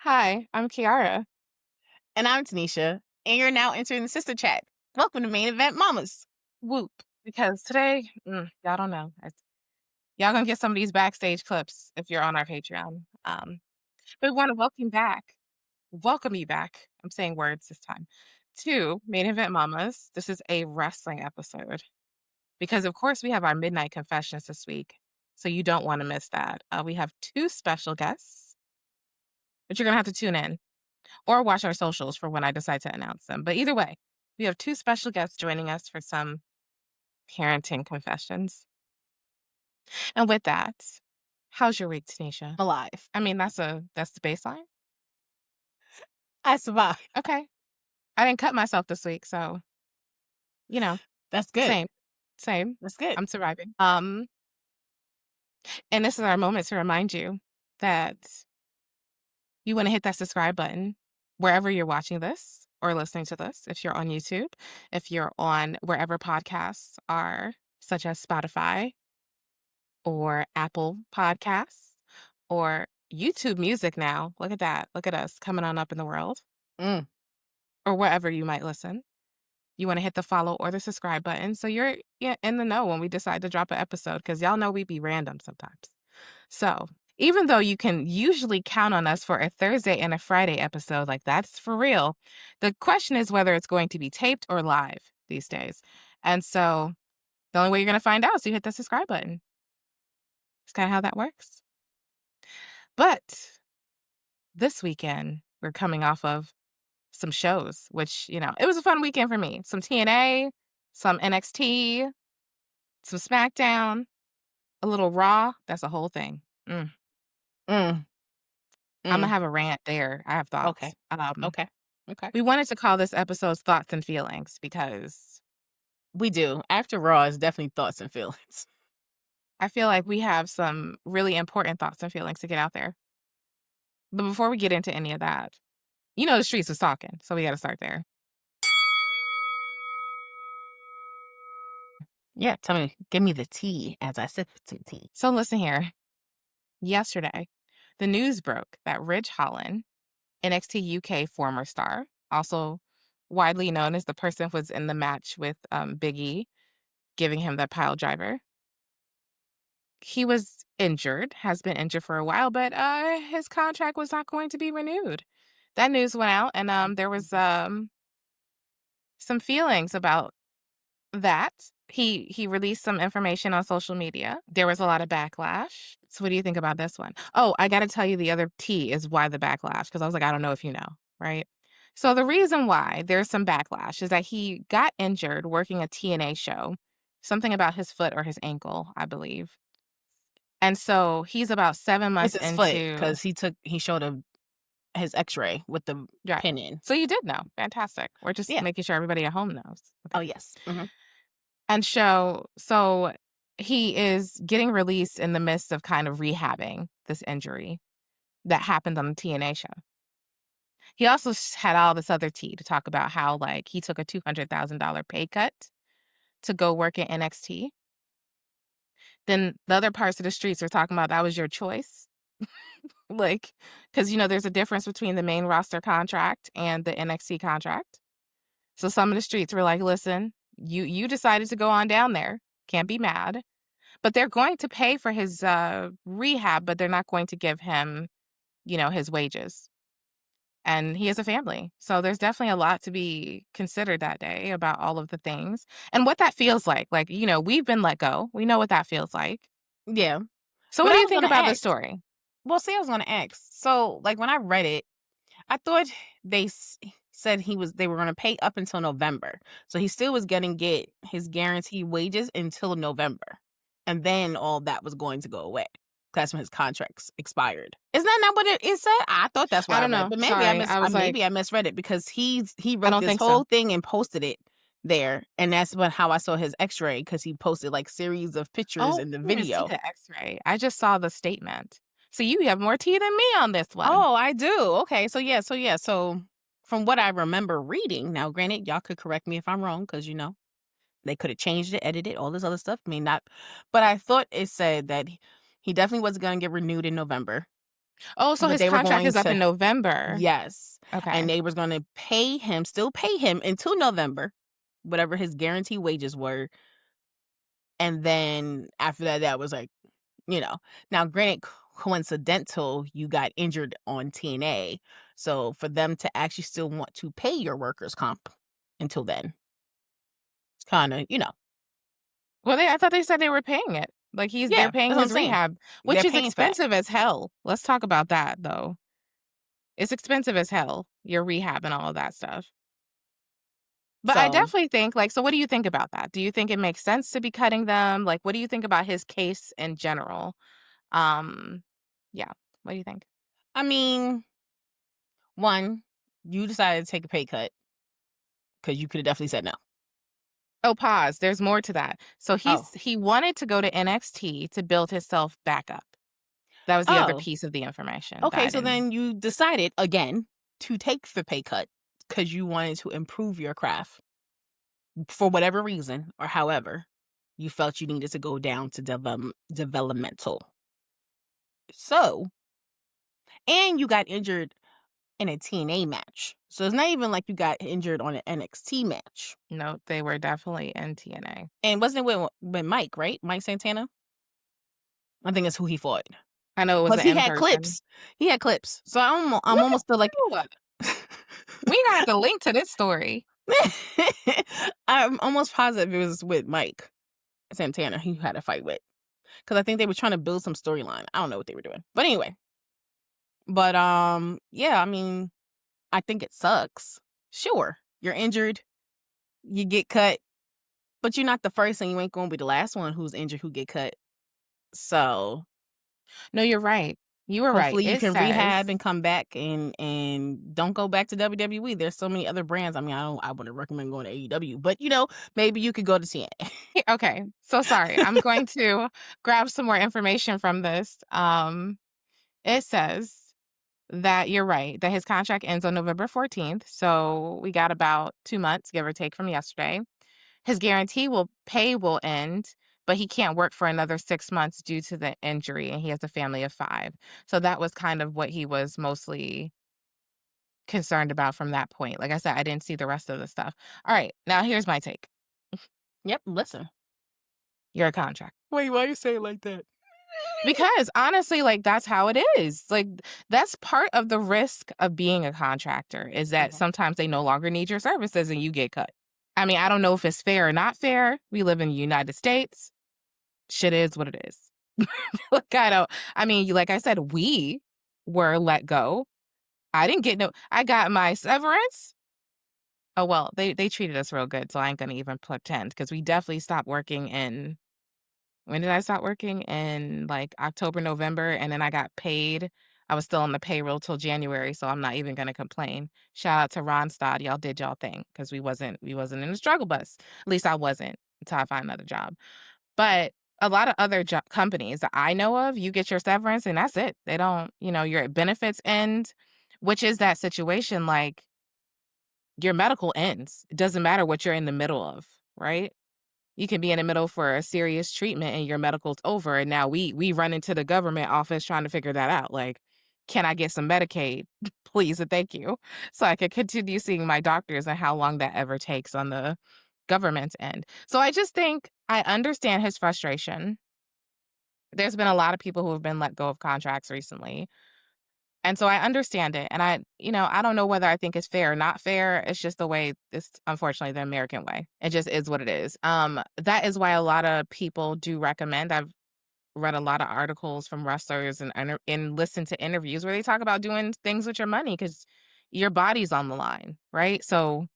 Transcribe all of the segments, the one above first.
Hi, I'm Kiara. And I'm Tanesha, and you're now entering the sister chat. Welcome to Main Event Mamas. Whoop. Because today, y'all don't know. Y'all gonna get some of these backstage clips if you're on our Patreon. But we want to welcome you back. I'm saying words this time to Main Event Mamas. This is a wrestling episode because, of course, we have our midnight confessions this week. So you don't want to miss that. We have two special guests, but you're gonna have to tune in or watch our socials for when I decide to announce them. But either way, we have two special guests joining us for some parenting confessions. And with that, how's your week, Tanisha? I'm alive. I mean, that's the baseline. I survived. Okay. I didn't cut myself this week, so you know, That's good. same. Same. That's good. I'm surviving. And this is our moment to remind you that you want to hit that subscribe button wherever you're watching this or listening to this. If you're on YouTube, if you're on wherever podcasts are, such as Spotify or Apple Podcasts or YouTube Music now. Look at that. Look at us coming on up in the world Mm. or wherever you might listen. You want to hit the follow or the subscribe button so you're in the know when we decide to drop an episode because y'all know we be random sometimes. So even though you can usually count on us for a Thursday and a Friday episode, like that's for real, the question is whether it's going to be taped or live these days. And so the only way you're going to find out is you hit the subscribe button. It's kind of how that works. But this weekend, we're coming off of some shows, which, it was a fun weekend for me. Some TNA, some NXT, some Smackdown, a little Raw. That's a whole thing. Mm. I'm going to Mm. have a rant there. I have thoughts. Okay. Okay. Okay. We wanted to call this episode's Thoughts and Feelings because We do. After Raw is definitely thoughts and feelings. I feel like we have some really important thoughts and feelings to get out there. But before we get into any of that, the streets was talking, so we got to start there. Yeah, tell me, give me the tea as I sip some tea. So listen here. Yesterday, the news broke that Ridge Holland, NXT UK former star, also widely known as the person who was in the match with Big E, giving him the pile driver. He was injured, has been injured for a while, but his contract was not going to be renewed. That news went out, and there was some feelings about that. He released some information on social media. There was a lot of backlash. So what do you think about this one? Oh, I got to tell you the other T is why the backlash, because I was like, I don't know if you know, right? So the reason why there's some backlash is that he got injured working a TNA show, something about his foot or his ankle, I believe. And so he's about 7 months It's his foot into because he showed his X-ray with the right. pin in. So you did know. Fantastic. We're just Yeah. making sure everybody at home knows. Okay. Oh yes. Mm-hmm. And so he is getting released in the midst of kind of rehabbing this injury that happened on the TNA show. He also had all this other tea to talk about how, like, he took a $200,000 pay cut to go work at NXT. Then the other parts of the streets are talking about that was your choice. Like, because, there's a difference between the main roster contract and the NXT contract. So some of the streets were like, listen, you decided to go on down there. Can't be mad. But they're going to pay for his rehab, but they're not going to give him, his wages. And he has a family. So there's definitely a lot to be considered that day about all of the things and what that feels like. Like, we've been let go. We know what that feels like. Yeah. So But what do I you was think gonna about this ask. story? Well, see, I was gonna ask. So, like when I read it, I thought said they were gonna pay up until November. So he still was gonna get his guaranteed wages until November. And then all that was going to go away. That's when his contracts expired. Isn't that not what it said? I thought that's what I I don't read. know. But Sorry. I was like, maybe I misread it because he I wrote don't this think so. whole thing and posted it there. And that's how I saw his x-ray because he posted like series of pictures Oh, in the I didn't even see video. the x-ray. I just saw the statement. So you have more tea than me on this one. Oh, I do. Okay. So from what I remember reading, now granted, y'all could correct me if I'm wrong, because they could have changed it, edited, all this other stuff. I mean, not, but I thought it said that he definitely wasn't going to get renewed in November. Oh, so but his they were contract going is up to in November. yes, Okay. and they was gonna still pay him until November, whatever his guarantee wages were, and then after that, that was like, you know. Now granted, coincidental, you got injured on TNA, so for them to actually still want to pay your workers' comp until then, it's kinda, Well, I thought they said they were paying it. Like, they're yeah, paying that's what I'm his saying. rehab, which They're is paying for that. expensive as hell. Let's talk about that, though. It's expensive as hell, your rehab and all of that stuff. But I So, definitely think, like, so what do you think about that? Do you think it makes sense to be cutting them? Like, what do you think about his case in general? Um, yeah. What do you think? I mean, one, you decided to take a pay cut because you could have definitely said no. Oh, pause. There's more to that. So Oh. he wanted to go to NXT to build himself back up. That was the other Oh, piece of the information that okay, I so didn't. then you decided, again, to take the pay cut because you wanted to improve your craft for whatever reason or however you felt you needed to go down to developmental. So, and you got injured in a TNA match. So it's not even like you got injured on an NXT match. No, they were definitely in TNA. And wasn't it with Mike, right? Mike Santana? I think that's who he fought. I know it was Because an he in had person. clips. He had clips. So I'm Look at almost feel like you. We gotta have to link to this story. I'm almost positive it was with Mike Santana he had a fight with. Because I think they were trying to build some storyline. I don't know what they were doing. But anyway. But yeah, I mean, I think it sucks. Sure. You're injured, you get cut, but you're not the first and you ain't gonna be the last one who's injured who get cut. So No, you're right. You were right. hopefully you It can says rehab and come back and don't go back to WWE. There's so many other brands. I mean, I wouldn't recommend going to AEW, but maybe you could go to TNA. okay. So sorry. I'm going to grab some more information from this. It says that you're right, that his contract ends on November 14th. So we got about 2 months, give or take from yesterday. His will end, but he can't work for another 6 months due to the injury, and he has a family of 5. So that was kind of what he was mostly concerned about from that point. Like I said, I didn't see the rest of the stuff. All right, now here's my take. Yep, listen. You're a contract. Wait, why you say it like that? Because honestly, like, that's how it is. Like, that's part of the risk of being a contractor is that Mhm. sometimes they no longer need your services and you get cut. I mean, I don't know if it's fair or not fair. We live in the United States. Shit is what it is. Like, I mean, like I said, we were let go. I got my severance. Oh, well, they treated us real good, so I ain't gonna even pretend because we definitely stopped working in when did I stop working? In like October, November, and then I got paid. I was still on the payroll till January, so I'm not even gonna complain. Shout out to Ronstad, y'all did y'all thing because we wasn't in the struggle bus. At least I wasn't until I find another job. But a lot of other companies that I know of, you get your severance and that's it. They don't, your benefits end, which is that situation. Like your medical ends. It doesn't matter what you're in the middle of, right? You can be in the middle for a serious treatment and your medical's over. And now we run into the government office trying to figure that out. Like, can I get some Medicaid? Please and thank you. So I can continue seeing my doctors and how long that ever takes on the government's end. So I just think I understand his frustration. There's been a lot of people who have been let go of contracts recently. And so I understand it. And I don't know whether I think it's fair or not fair. It's just the way it's unfortunately the American way. It just is what it is. That is why a lot of people do recommend. I've read a lot of articles from wrestlers and listened to interviews where they talk about doing things with your money because your body's on the line, right? So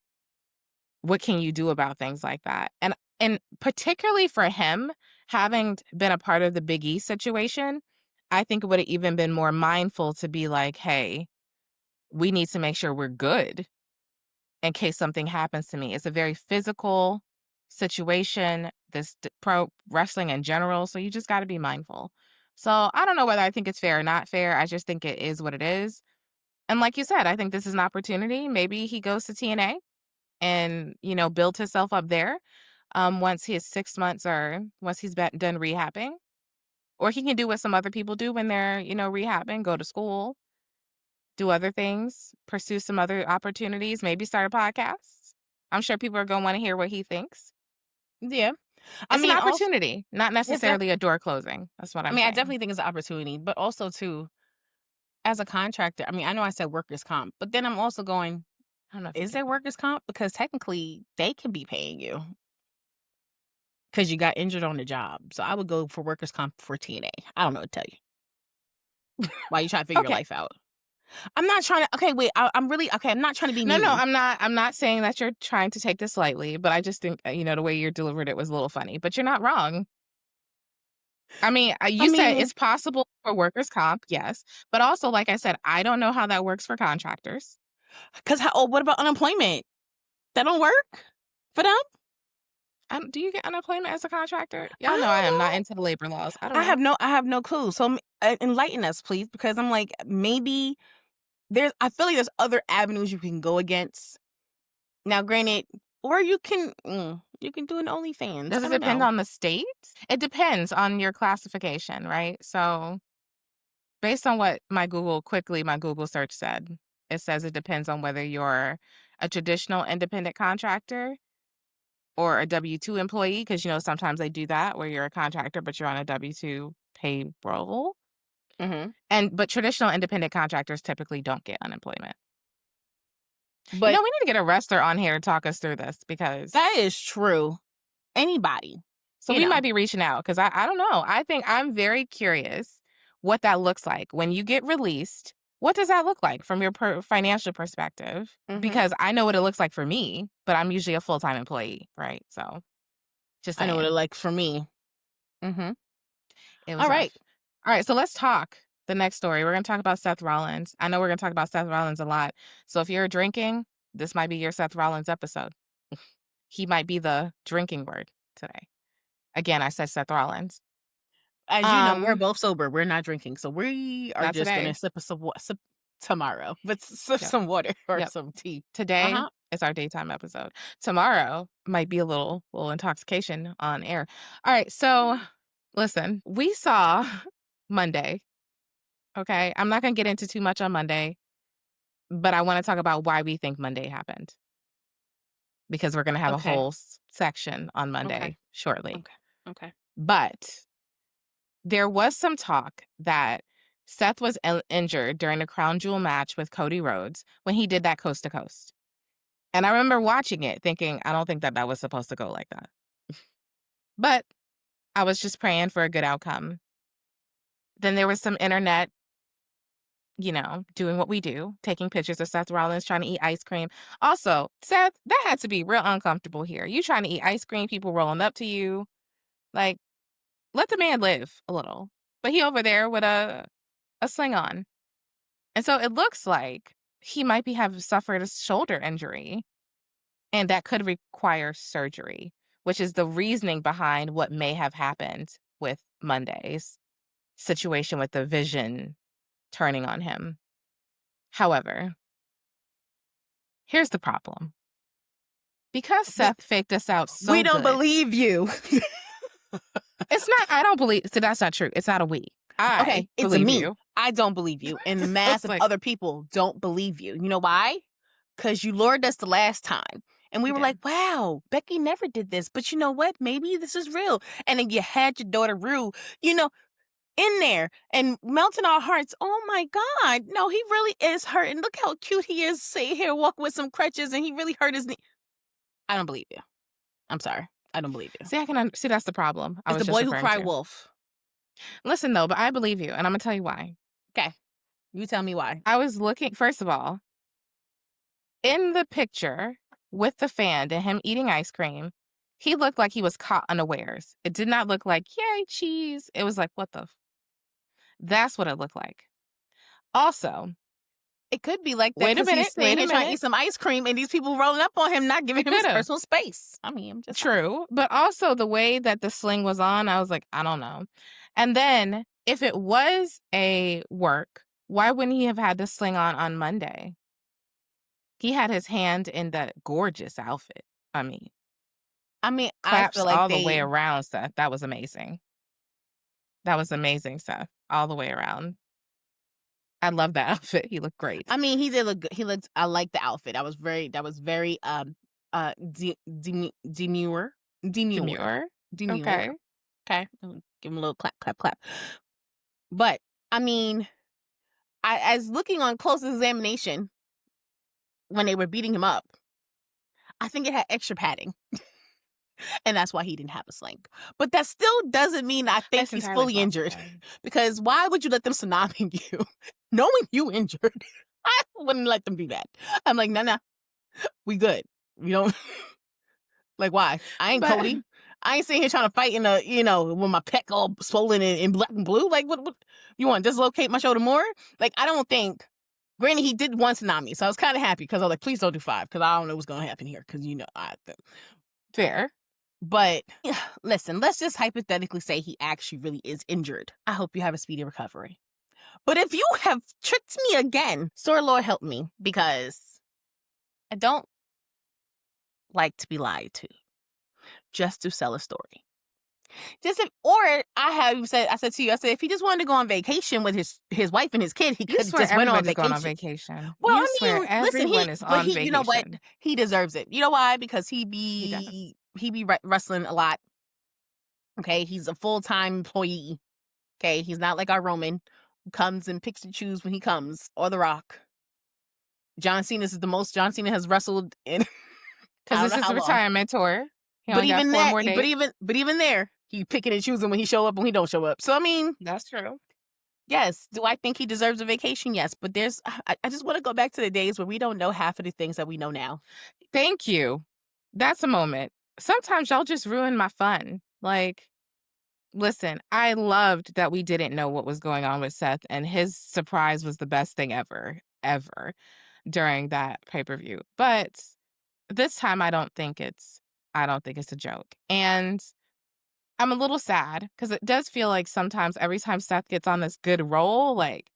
what can you do about things like that? And particularly for him, having been a part of the Big E situation, I think it would have even been more mindful to be like, hey, we need to make sure we're good in case something happens to me. It's a very physical situation, pro wrestling in general. So you just got to be mindful. So I don't know whether I think it's fair or not fair. I just think it is what it is. And like you said, I think this is an opportunity. Maybe he goes to TNA and, build himself up there once his 6 months or once he's done rehabbing. Or he can do what some other people do when they're, rehabbing, go to school, do other things, pursue some other opportunities, maybe start a podcast. I'm sure people are going to want to hear what he thinks. Yeah. It's an Also, opportunity, not necessarily a door closing. That's what I'm I saying. definitely think it's an opportunity, but also too, as a contractor, I know I said workers' comp, but then I'm also going, I don't know if you is did. there workers' comp? Because technically they can be paying you because you got injured on the job. So I would go for workers' comp for TNA. I don't know what to tell you. Why you trying to figure your Okay. life out? I'm not trying to. Okay, wait. I'm really okay. I'm not trying to be No, mean. I'm not saying that you're trying to take this lightly, but I just think, the way you delivered it was a little funny, but you're not wrong. I mean, I you said mean, it's possible for workers' comp, yes, but also, like I said, I don't know how that works for contractors. because what about unemployment? That don't work for them. Do you get unemployment as a contractor? I Y'all know I don't am not know. into the labor laws. I don't know. I have no clue. So enlighten us, please, because I'm like maybe I feel like there's other avenues you can go against. Now, granted, or you can do an OnlyFans. Does I it don't depend know. on the state? It depends on your classification, right? So, based on what my Google search said, it says it depends on whether you're a traditional independent contractor or a W-2 employee, because, sometimes they do that where you're a contractor, but you're on a W-2 payroll. Mm-hmm. But traditional independent contractors typically don't get unemployment. But We need to get a wrestler on here to talk us through this because that is true. Anybody, so we might be reaching out because I don't know. I think I'm very curious what that looks like when you get released. What does that look like from your financial perspective? Mhm. Because I know what it looks like for me, but I'm usually a full-time employee, right? So just I know what it saying. like for me. Mm-hmm. It was All right. rough. All right, so let's talk the next story. We're going to talk about Seth Rollins. I know we're going to talk about Seth Rollins a lot. So if you're drinking, this might be your Seth Rollins episode. He might be the drinking word today. Again, I said Seth Rollins. As you know, we're both sober. We're not drinking, so we are Not just gonna today. sip sip tomorrow, but sip Yep. some water or Yep. some tea. Today Uh-huh. is our daytime episode. Tomorrow might be a little intoxication on air. All right, so listen, we saw Monday. Okay, I'm not gonna get into too much on Monday, but I want to talk about why we think Monday happened because we're gonna have a Okay. whole section on Okay. Monday shortly. Okay. Okay. But there was some talk that Seth was injured during the Crown Jewel match with Cody Rhodes when he did that coast to coast. And I remember watching it thinking, I don't think that was supposed to go like that. But I was just praying for a good outcome. Then there was some internet, doing what we do, taking pictures of Seth Rollins trying to eat ice cream. Also, Seth, that had to be real uncomfortable here. You trying to eat ice cream, people rolling up to you. Like, let the man live a little. But he over there with a sling on. And so it looks like he might have suffered a shoulder injury, and that could require surgery, which is the reasoning behind what may have happened with Monday's situation with the vision turning on him. However, here's the problem. Because Seth faked us out We so don't good. believe you. It's not, I don't believe, so that's not true. It's not a we. Okay, it's a believe me. you. I don't believe you, and the mass of like, other people don't believe you. You know why? Because you lured us the last time. And we were did. like, wow, Becky never did this. But you know what? Maybe this is real. And then you had your daughter Rue, in there and melting our hearts. Oh my God. No, he really is hurt. And look how cute he is sitting here walking with some crutches and he really hurt his knee. I don't believe you. I'm sorry. I don't believe you. See, see, that's the problem I It's was the just boy who referring cried to. wolf. Listen, though, but I believe you, and I'm going to tell you why. Okay. You tell me why. I was looking, first of all, in the picture with the fan and him eating ice cream, he looked like he was caught unawares. It did not look like, yay, cheese. It was like, what the? That's what it looked like. Also, It could be like that wait a because he's minute, sitting wait a here trying to eat minute. some ice cream and these people rolling up on him, not giving It him his could have. personal space. I mean, I'm just True. But also the way that the sling was on, I was like, I don't know. And then if it was a work, why wouldn't he have had the sling on Monday? He had his hand in that gorgeous outfit. I mean, I claps feel like all the way around, Seth. That was amazing. That was amazing, Seth, all the way around. I love that outfit. He looked great. I mean, he did look good. I like the outfit. That was very demure. Demure. Demure. Okay. Okay. Give him a little clap, clap, clap. But I mean, as looking on close examination when they were beating him up, I think it had extra padding. And that's why he didn't have a sling. But that still doesn't mean I think That's he's entirely fully injured. possible. Because why would you let them tsunami you? Knowing you injured, I wouldn't let them do that. I'm like, no, we good. We don't like why? I ain't But Cody. I ain't sitting here trying to fight in a, with my pec all swollen in black and blue. Like, what you want to dislocate my shoulder more? Like, I don't think. Granted, he did one tsunami, so I was kind of happy because I was like, please don't do 5 because I don't know what's going to happen here because, fair. But listen, let's just hypothetically say he actually really is injured. I hope you have a speedy recovery. But if you have tricked me again, Sir Lord help me because I don't like to be lied to just to sell a story. I said to you, if he just wanted to go on vacation with his wife and his kid, he could have just went on vacation. Going on vacation. Well, You I swear mean, listen, everyone is on vacation. You know what? He deserves it. You know why? Because he be wrestling a lot. Okay, he's a full-time employee. Okay, he's not like our Roman who comes and picks and chooses when he comes, or The Rock. John Cena is the most John Cena has wrestled in because this is a retirement tour. But even there, he picking and choosing when he show up and when he don't show up. So I mean, that's true. Yes. Do I think he deserves a vacation? Yes. But I just want to go back to the days where we don't know half of the things that we know now. Thank you. That's a moment. Sometimes y'all just ruin my fun. Like, listen, I loved that we didn't know what was going on with Seth, and his surprise was the best thing ever during that pay-per-view. But this time I don't think it's a joke. And I'm a little sad because it does feel like sometimes every time Seth gets on this good roll, like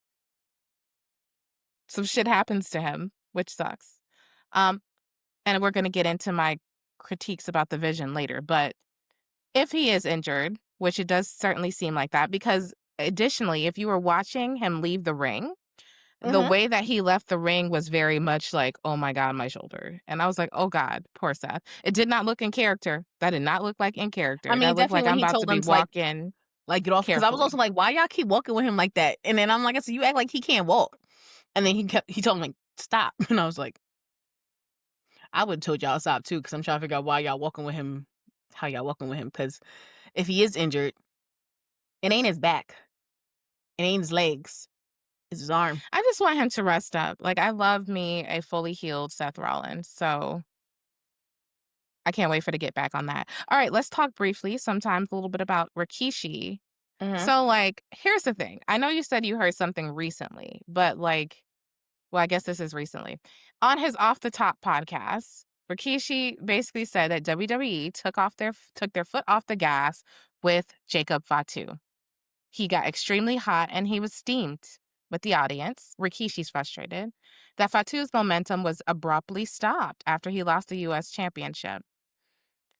some shit happens to him, which sucks. And we're going to get into my critiques about the Vision later. But if he is injured, which it does certainly seem like that, because additionally, if you were watching him leave the ring, the way that he left the ring was very much like, oh my God, my shoulder. And I was like, oh God, poor Seth. It did not look in character. That did not look like in character. I mean, that looked like I'm about to be walking. Like, get off. Because I was also like, why y'all keep walking with him like that? And then I'm like, I said, you act like he can't walk. And then he told me, like, stop. And I was like, I would have told y'all to stop too, because I'm trying to figure out why y'all walking with him, how y'all walking with him. Because if he is injured, it ain't his back. It ain't his legs. It's his arm. I just want him to rest up. Like, I love me a fully healed Seth Rollins. So I can't wait for to get back on that. All right, let's talk briefly, sometimes a little bit about Rikishi. So, like, here's the thing. I know you said you heard something recently, but like, well, I guess this is recently. On his Off the Top podcast, Rikishi basically said that WWE took their foot off the gas with Jacob Fatu. He got extremely hot and he was steamed with the audience. Rikishi's frustrated that Fatu's momentum was abruptly stopped after he lost the U.S. Championship.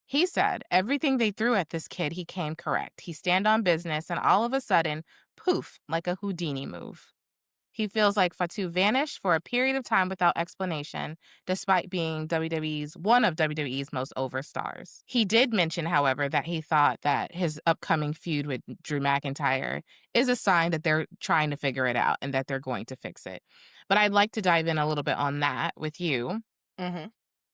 He said everything they threw at this kid, he came correct. He stand on business, and all of a sudden, poof, like a Houdini move. He feels like Fatu vanished for a period of time without explanation, despite being one of WWE's most over stars. He did mention, however, that he thought that his upcoming feud with Drew McIntyre is a sign that they're trying to figure it out and that they're going to fix it. But I'd like to dive in a little bit on that with you.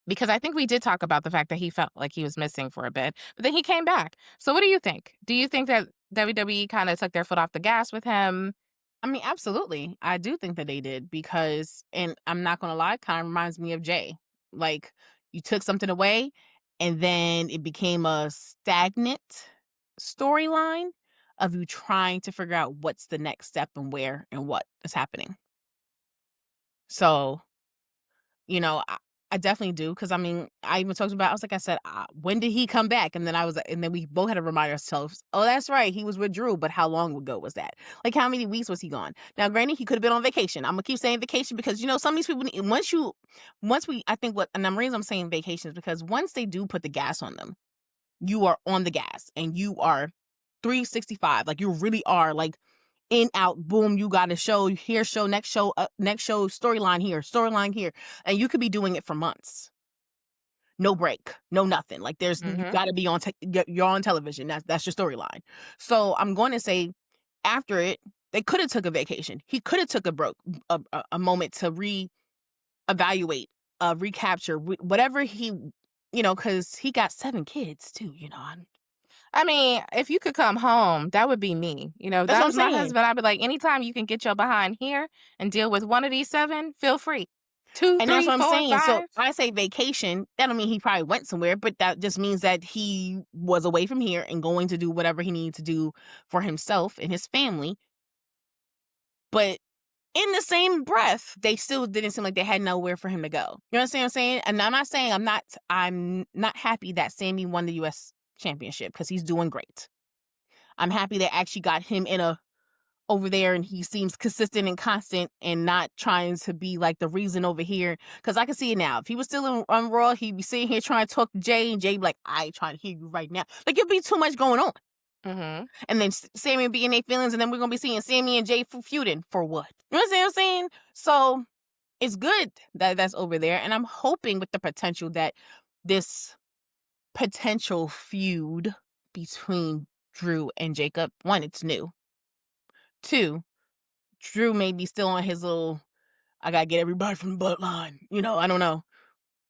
Because I think we did talk about the fact that he felt like he was missing for a bit, but then he came back. So what do you think? Do you think that WWE kind of took their foot off the gas with him? I mean, absolutely. I do think that they did because, and I'm not going to lie, it kind of reminds me of Jay. Like, you took something away and then it became a stagnant storyline of you trying to figure out what's the next step and where and what is happening. So, I definitely do because I mean, I even talked about. I was like, I said, when did he come back? And then we both had to remind ourselves. Oh, that's right, he was with Drew, but how long ago was that? Like, how many weeks was he gone? Now, granted, he could have been on vacation. I'm gonna keep saying vacation because some of these people. I think and the reason I'm saying vacation is because once they do put the gas on them, you are on the gas and you are 365. Like, you really are like in, out, boom, you got a show here, show, next show, storyline here, and you could be doing it for months. No break, no nothing. Like, you Mhm. got to be on. You're on television. That's your storyline. So I'm going to say, after it, they could have took a vacation. He could have took a moment to reevaluate, recapture, whatever he, because he got 7 kids too. I mean, if you could come home, that would be me. If That's that what I'm was my saying. husband, I'd be like, anytime you can get your behind here and deal with one of these 7, feel free. 2, And that's 3, what I'm 4, saying. So 5. I say vacation. That don't mean he probably went somewhere, but that just means that he was away from here and going to do whatever he needed to do for himself and his family. But in the same breath, they still didn't seem like they had nowhere for him to go. You know what I'm saying? And I'm not saying I'm not happy that Sammy won the US championship, because he's doing great. I'm happy they actually got him over there, and he seems consistent and constant and not trying to be like the reason over here. Because I can see it now. If he was still on Raw, he'd be sitting here trying to talk to Jay, and Jay be like, I ain't trying to hear you right now. Like, it'd be too much going on. Mm-hmm. And then Sammy would be in their feelings, and then we're going to be seeing Sammy and Jay feuding for what? You know what I'm saying? So it's good that that's over there. And I'm hoping with the potential that this potential feud between Drew and Jacob, 1, it's new. 2, Drew may be still on his little, I gotta get everybody from the bloodline. I don't know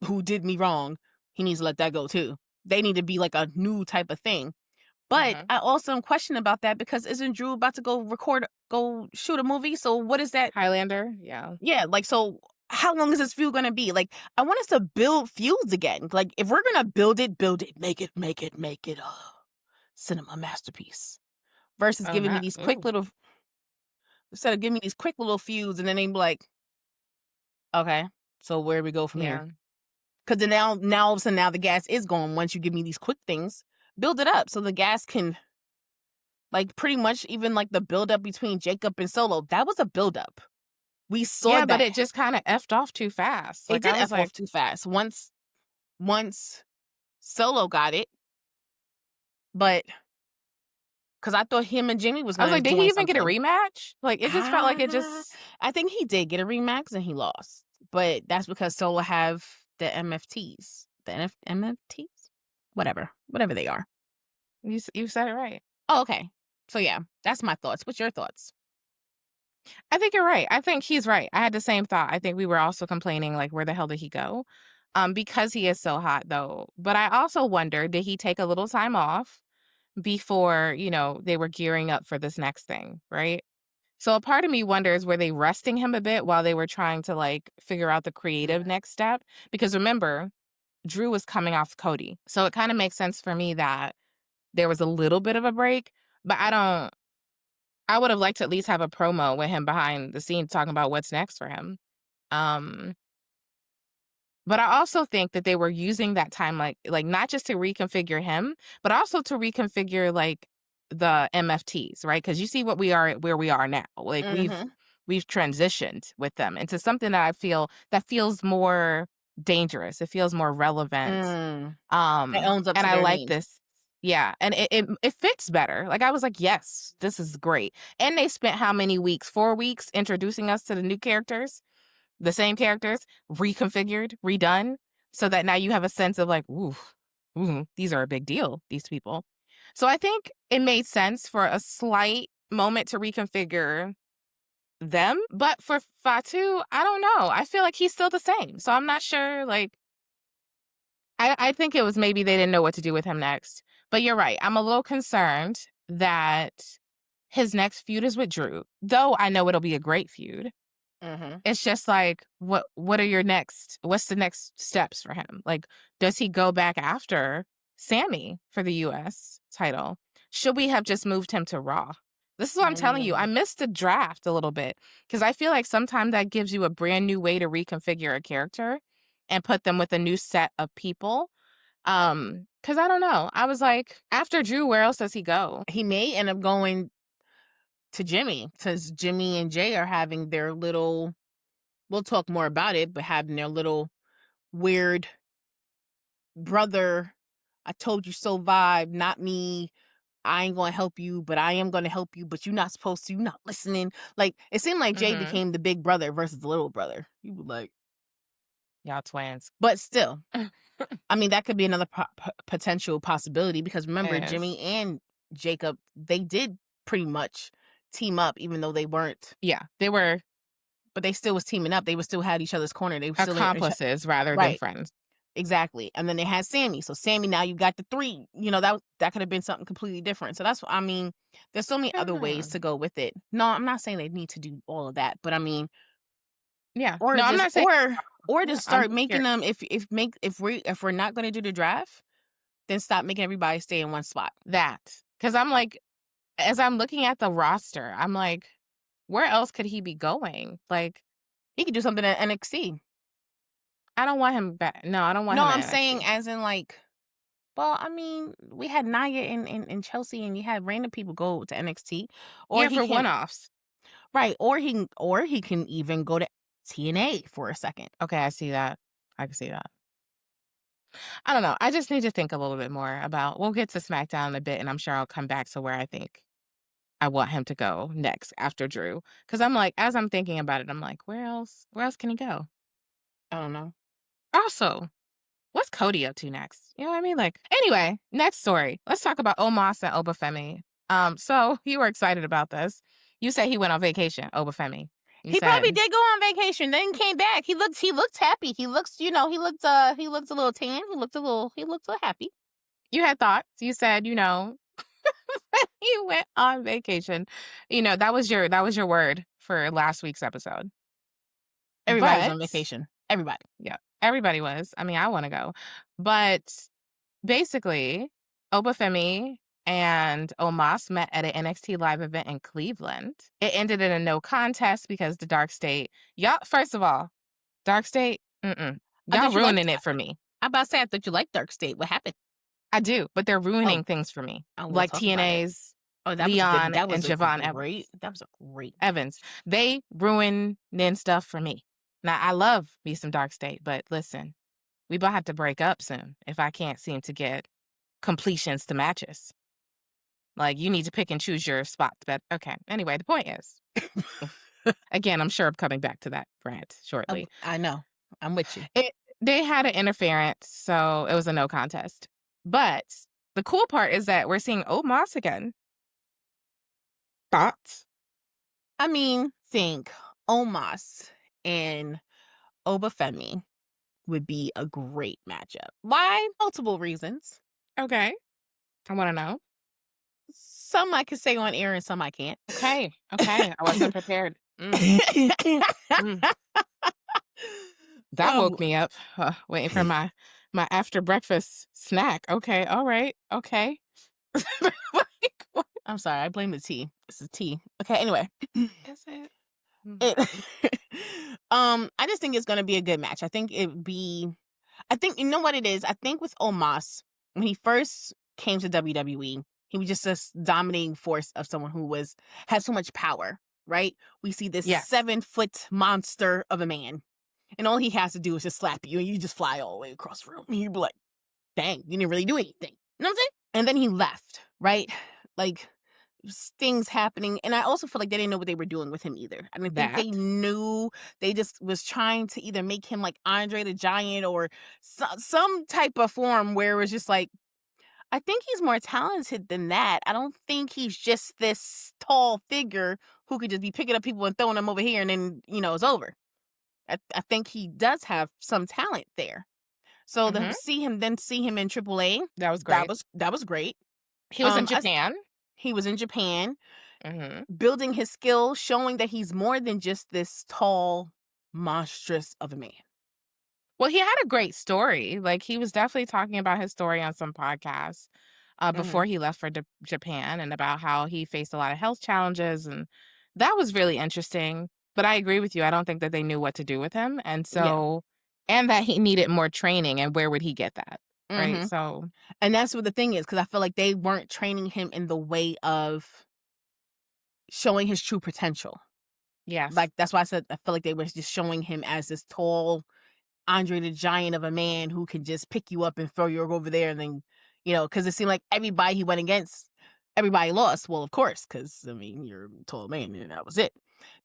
who did me wrong. He needs to let that go too. They need to be like a new type of thing. But Mm-hmm. I also am questioning about that, because isn't Drew about to go shoot a movie? So what is that? Highlander, yeah. Yeah, like, so how long is this feud gonna be? Like, I want us to build feuds again. Like, if we're gonna build it, make it a cinema masterpiece. Versus Oh, giving me not. these quick Ooh. little, instead of giving me these quick little feuds, and then they be like, okay, so where do we go from here? Yeah. Because then now all of a sudden, now the gas is gone. Once you give me these quick things, build it up so the gas can, like, pretty much, even like the build up between Jacob and Solo, that was a build up. We saw Yeah, but that. it just kind of effed off too fast. It Like, did I was F like, off too fast. Once Solo got it, but because I thought him and Jimmy was gonna did he join even get a something. rematch? Like, it just felt like it Ah, just. I think he did get a rematch and he lost, but that's because Solo have the MFTs, MFTs, whatever they are. You said it right. Oh, okay. So yeah, that's my thoughts. What's your thoughts? I think you're right. I think he's right. I had the same thought. I think we were also complaining, like, where the hell did he go? Because he is so hot, though. But I also wonder, did he take a little time off before, they were gearing up for this next thing, right? So a part of me wonders, were they resting him a bit while they were trying to, like, figure out the creative Yeah. next step? Because remember, Drew was coming off Cody. So it kind of makes sense for me that there was a little bit of a break, but I would have liked to at least have a promo with him behind the scenes talking about what's next for him. Um, but I also think that they were using that time, like not just to reconfigure him, but also to reconfigure, like, the MFTs, right? Because you see where we are now. Like, Mm-hmm. we've transitioned with them into something that I feel that feels more dangerous. It feels more relevant. That owns up And to I their like names. this. Yeah, and it fits better. Like, I was like, yes, this is great. And they spent how many weeks? 4 weeks introducing us to the new characters, the same characters, reconfigured, redone, so that now you have a sense of, like, ooh, these are a big deal, these people. So I think it made sense for a slight moment to reconfigure them. But for Fatu, I don't know. I feel like he's still the same. So I'm not sure, like, I think it was maybe they didn't know what to do with him next. But you're right. I'm a little concerned that his next feud is with Drew, though I know it'll be a great feud. Mm-hmm. It's just like, what's the next steps for him? Like, does he go back after Sammy for the US title? Should we have just moved him to Raw? This is what I'm telling you. I missed the draft a little bit because I feel like sometimes that gives you a brand new way to reconfigure a character and put them with a new set of people. Because I don't know. I was like, after Drew, where else does he go? He may end up going to Jimmy, because Jimmy and Jay are having their little, we'll talk more about it, but having their little weird brother, I told you so vibe, not me, I ain't gonna help you, but I am gonna help you, but you're not supposed to, you're not listening. Like, it seemed like Jay Mhm. became the big brother versus the little brother. You were like, Y'all twins. but still, I mean, that could be another potential possibility because remember, Yes. Jimmy and Jacob, they did pretty much team up, even though they weren't, Yeah, they were but they still was teaming up. They would still had each other's corner. They were still accomplices rather than right. friends. Exactly. And then they had Sammy. So Sammy, now you got the three. That could have been something completely different. So that's what I mean. There's so many other ways Hmm. to go with it. No, I'm not saying they need to do all of that, but I mean, Yeah. or No, I'm just not saying or just I'm start just making curious. them if we're not going to do the draft, then stop making everybody stay in one spot. That. Because I'm like, as I'm looking at the roster, I'm like, where else could he be going? Like, He could do something at NXT. I don't want him back. No, I don't want No, him I'm at saying NXT. as in like, well, I mean, we had Nia in Chelsea, and you had random people go to NXT, or Yeah, he for can one-offs. right, or he can even go to TNA for a second. Okay, I see that. I can see that. I don't know. I just need to think a little bit more about we'll get to SmackDown in a bit, and I'm sure I'll come back to where I think I want him to go next after Drew. Because I'm like, as I'm thinking about it, I'm like, where else can he go? I don't know. Also, what's Cody up to next? You know what I mean? Like, anyway, next story. Let's talk about Omos and Obafemi. So you were excited about this. You said he went on vacation, Obafemi. You He probably said did go on vacation, then came back. He looked happy. He looked a little tan. He looked a little happy. you had thoughts. You said, he went on vacation. That was your word for last week's episode. Everybody was But on vacation. Everybody. yeah, everybody was. I mean, I want to go. But basically, Obafemi and Omos met at an NXT live event in Cleveland. It ended in a no contest because the Dark State, y'all, first of all, Dark State, I y'all thought you liked ruining it for me. I about to say I thought you liked Dark State. What happened? I do, but they're Oh, ruining things for me. we'll Like talk about it. TNA's Oh, that was a good Leon that and was a Javon great that was a great Evans. They ruining stuff for me. Now, I love me some Dark State, but listen, we about to have to break up soon if I can't seem to get completions to matches. Like, you need to pick and choose your spots. But okay. Anyway, the point is, again, I'm sure I'm coming back to that rant shortly. I know. I'm with you. They had an interference, so it was a no contest. But the cool part is that we're seeing Omos again. Thoughts? I mean, think Omos and Obafemi would be a great matchup. Why? Multiple reasons. Okay. I want to know. Some I can say on air and some I can't. Okay. Okay. I wasn't prepared. Mm. That um, woke me up, waiting for my after breakfast snack. Okay. All right. Okay. Like, what I'm sorry, I blame the tea. It's the tea. Okay, anyway. is it? It, I just think it's gonna be a good match. I think you know what it is. I think with Omos, when he first came to WWE, he was just this dominating force of someone who had so much power, right? We see this Yes. 7-foot monster of a man, and all he has to do is just slap you, and you just fly all the way across the room. And you'd be like, "Dang, you didn't really do anything." You know what I'm saying? And then he left, right? Like things happening, and I also feel like they didn't know what they were doing with him either. I don't think they That. knew. They just was trying to either make him like Andre the Giant or some type of form where it was just like, I think he's more talented than that. I don't think he's just this tall figure who could just be picking up people and throwing them over here and then it's over. I think he does have some talent there. So to Mhm. see him in AAA, That was that great. was great. He was in I Japan. He was in Japan, Mhm. building his skill, showing that he's more than just this tall, monstrous of a man. Well, he had a great story. Like, he was definitely talking about his story on some podcasts, before Mhm. he left for Japan and about how he faced a lot of health challenges, and that was really interesting. But I agree with you. I don't think that they knew what to do with him, Yeah. and that he needed more training, and where would he get that? Right? Mhm. So, And that's what the thing is, because I feel like they weren't training him in the way of showing his true potential. yes. Like, that's why I said I feel like they were just showing him as this tall Andre the Giant of a man who can just pick you up and throw you over there, and then, because it seemed like everybody he went against everybody lost. Well, of course, because I mean, you're a tall man, and that was it.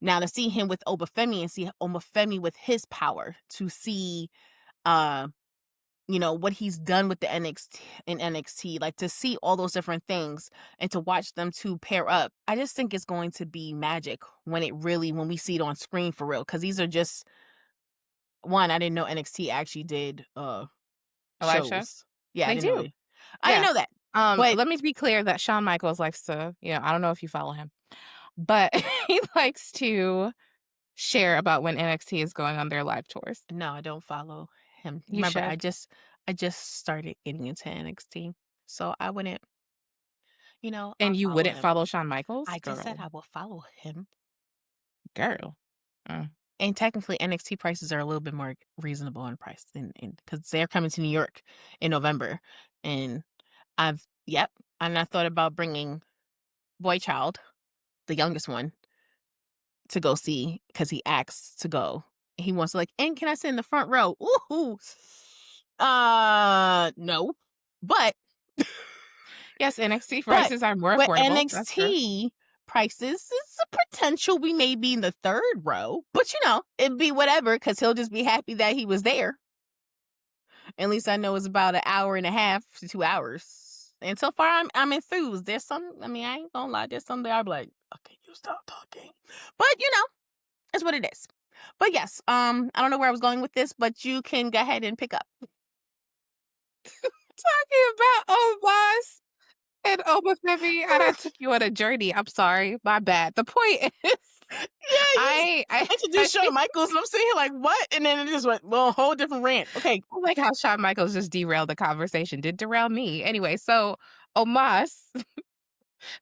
Now to see him with Obafemi and see Obafemi with his power, to see, uh, what he's done with the NXT, like to see all those different things and to watch them two pair up. I just think it's going to be magic when we see it on screen for real. Because these are just one. I didn't know NXT actually did A live show? shows. Yeah, I They didn't know do. they. I didn't Yeah. know that. But Let me be clear that Shawn Michaels likes to, I don't know if you follow him, but he likes to share about when NXT is going on their live tours. no, I don't follow him. You Remember, should. I just started getting into NXT, so I wouldn't. I'll And you follow wouldn't him. follow Shawn Michaels? I just said Girl. I will follow him. Girl. And technically, NXT prices are a little bit more reasonable in price than because they're coming to New York in November, and and I thought about bringing Boy Child, the youngest one, to go see because he asked to go. He wants to and can I sit in the front row? Ooh, no, but Yes, NXT prices are more affordable. That's true. NXT prices is a potential we may be in the third row, but it'd be whatever because he'll just be happy that he was there. At least I know it's about an hour and a half to 2 hours. And so far I'm enthused. There's some, I mean, I ain't gonna lie, there's some that I'll be like, okay, you stop talking. But it's what it is. But yes, I don't know where I was going with this, but you can go ahead and pick up. Talking about Omos and Oba Femi, and I took you on a journey. I'm sorry. My bad. The point is, Yeah, I introduced Shawn Michaels, and I'm sitting here like, what? And then it just went, well, a whole different rant. Okay. I like how Shawn Michaels just derailed the conversation. Did derail me. Anyway, so Omos,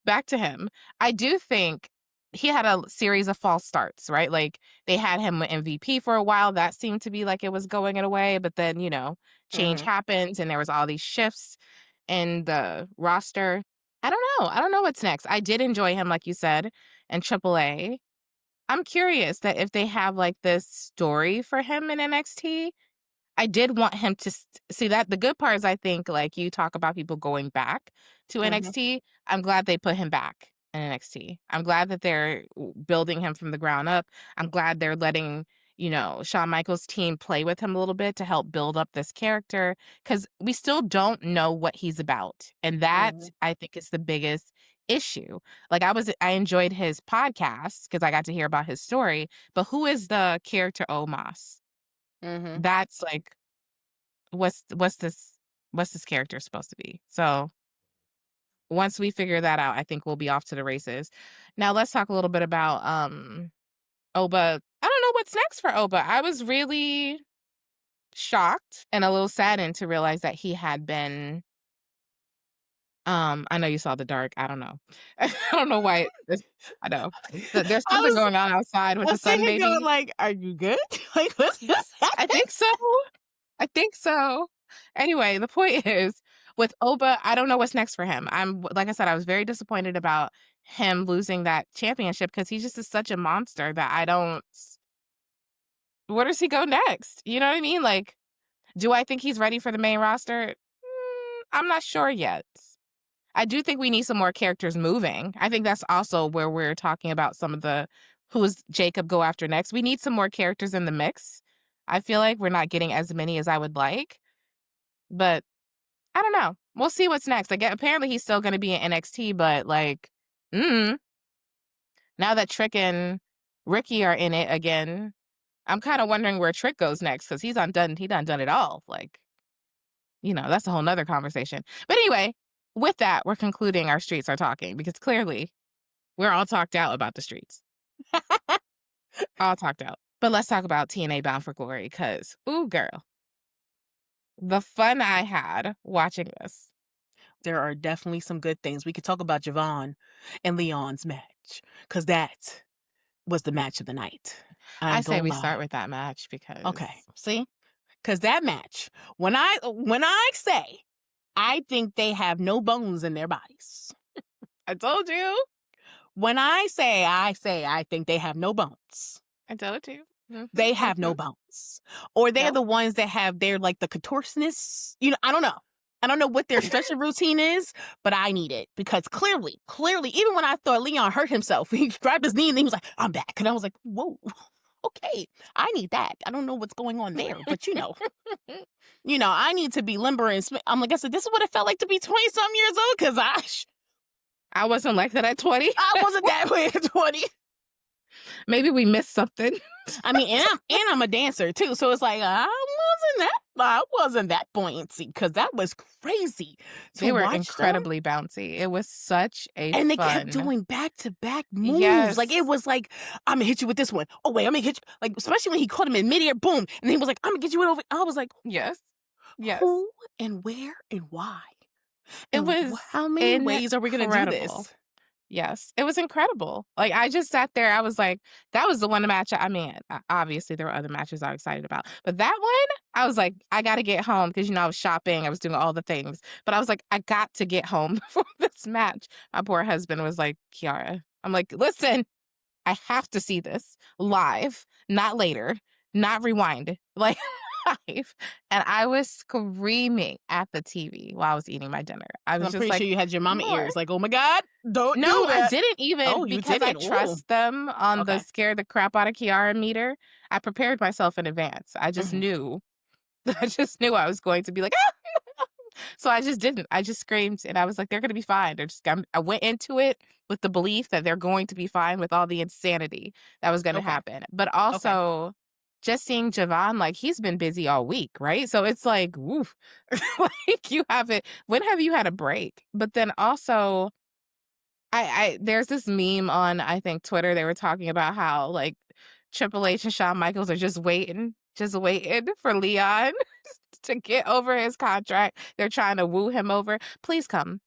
back to him. I do think he had a series of false starts, right? Like they had him MVP for a while. That seemed to be like it was going in a way, but then, change happens and there was all these shifts in the roster. I don't know. I don't know what's next. I did enjoy him, like you said, in AAA. I'm curious that if they have like this story for him in NXT, I did want him to see that. The good part is, I think, like you talk about people going back to NXT. I'm glad they put him back in NXT. I'm glad that they're building him from the ground up. I'm glad they're letting, Shawn Michaels' team play with him a little bit to help build up this character because we still don't know what he's about. And that, I think, is the biggest issue. Like I enjoyed his podcast because I got to hear about his story, but who is the character Omos? That's like what's this character supposed to be? So once we figure that out, I think we'll be off to the races. Now let's talk a little bit about Oba. I don't know what's next for Oba. I was really shocked and a little saddened to realize that he had been I know you saw the dark. I don't know. I don't know why I know. There's something going on outside with the sun, Going maybe. like, are you good? Like, what's happening? I think so. I think so. Anyway, the point is with Oba, I don't know what's next for him. Like I said, I was very disappointed about him losing that championship because he just is such a monster that I don't. Where does he go next? You know what I mean? Like, do I think he's ready for the main roster? I'm not sure yet. I do think we need some more characters moving. I think that's also where we're talking about some of the who's Jacob go after next. We need some more characters in the mix. I feel like we're not getting as many as I would like, but I don't know. We'll see what's next. Like apparently he's still going to be in NXT, but like, now that Trick and Ricky are in it again, I'm kind of wondering where Trick goes next because he done done it all. Like, that's a whole nother conversation. But anyway, with that, we're concluding our streets are talking because clearly we're all talked out about the streets. All talked out. But let's talk about TNA Bound for Glory because, ooh, girl, the fun I had watching this. There are definitely some good things. We could talk about Javon and Leon's match because that was the match of the night. I say we start with that match because. Okay, see? Because that match, when I say, I think they have no bones in their bodies. I told you. When I say, I think they have no bones. I told you. They have no bones. Or they're the ones that have, they're like the contortionists. I don't know. I don't know what their stretching routine is, but I need it because clearly, even when I thought Leon hurt himself, he grabbed his knee and he was like, "I'm back," and I was like, "Whoa, okay, I need that." I don't know what's going on there, but I need to be limber and. I'm like, I said, this is what it felt like to be 20-some years old because I wasn't like that at 20. I wasn't that way at 20. Maybe we missed something. I mean, and I'm a dancer too, so it's like I wasn't that buoyancy because that was crazy. They were incredibly bouncy. It was such a and they fun... kept doing back-to-back moves. Yes. Like it was like, I'm gonna hit you with this one. Oh wait, I'm gonna hit you. Like especially when he caught him in midair, boom, and he was like, I'm gonna get you it over. I was like, yes. Who and where and why? It was how many ways are we gonna do this? Yes, it was incredible. Like, I just sat there. I was like, that was the one match. I mean, obviously there were other matches I was excited about, but that one, I was like, I got to get home because, I was shopping. I was doing all the things, but I was like, I got to get home before this match. My poor husband was like, Kiara, I'm like, listen, I have to see this live, not later, not rewind. Like, live. And I was screaming at the TV while I was eating my dinner. I'm pretty sure you had your mama ears like, oh my God, don't do that. I didn't even because I trust them on the scare the crap out of Kiara meter. I prepared myself in advance. I just knew. I just knew I was going to be like, ah! So I just didn't. I just screamed and I was like, they're going to be fine. I went into it with the belief that they're going to be fine with all the insanity that was going to happen. But also... just seeing Javon, like, he's been busy all week, right? So it's like, woof, like you haven't, when have you had a break? But then also, there's this meme on, I think, Twitter. They were talking about how, like, Triple H and Shawn Michaels are just waiting for Leon to get over his contract. They're trying to woo him over. Please come.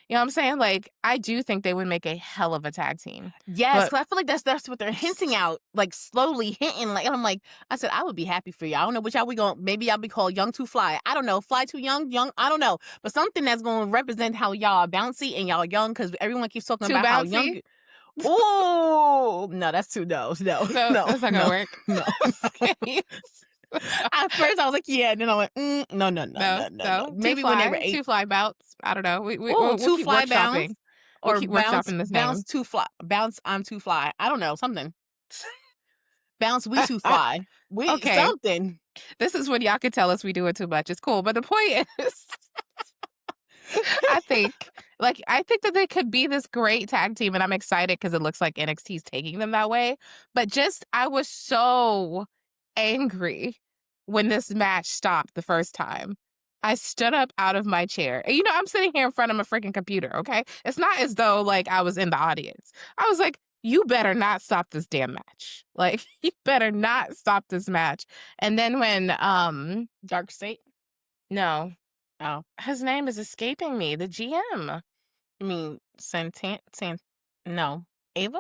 You know what I'm saying? Like, I do think they would make a hell of a tag team. Yes, because I feel like that's what they're hinting out, like slowly hinting. Like, and I'm like, I said, I would be happy for you. I don't know which y'all we going. Maybe y'all be called Young Too Fly. I don't know, Fly Too Young. I don't know, but something that's going to represent how y'all are bouncy and y'all young. Because everyone keeps talking about how young. Oh no, that's too no, that's not gonna work. No. At first, I was like, yeah. And then I went, no. Maybe when they were 8. 2 fly bounce. I don't know. We'll 2 fly bounce. Or bounce too fly. Bounce, I'm too fly. I don't know, something. Bounce, we too fly. Something. This is when y'all can tell us we do it too much. It's cool. But the point is, I think that they could be this great tag team, and I'm excited because it looks like NXT's taking them that way. But I was so angry when this match stopped the first time. I stood up out of my chair. And, I'm sitting here in front of my freaking computer, okay? It's not as though, like, I was in the audience. I was like, you better not stop this damn match. Like, you better not stop this match. And then when, Dark State? No. Oh. His name is escaping me. The GM. You mean no. Ava?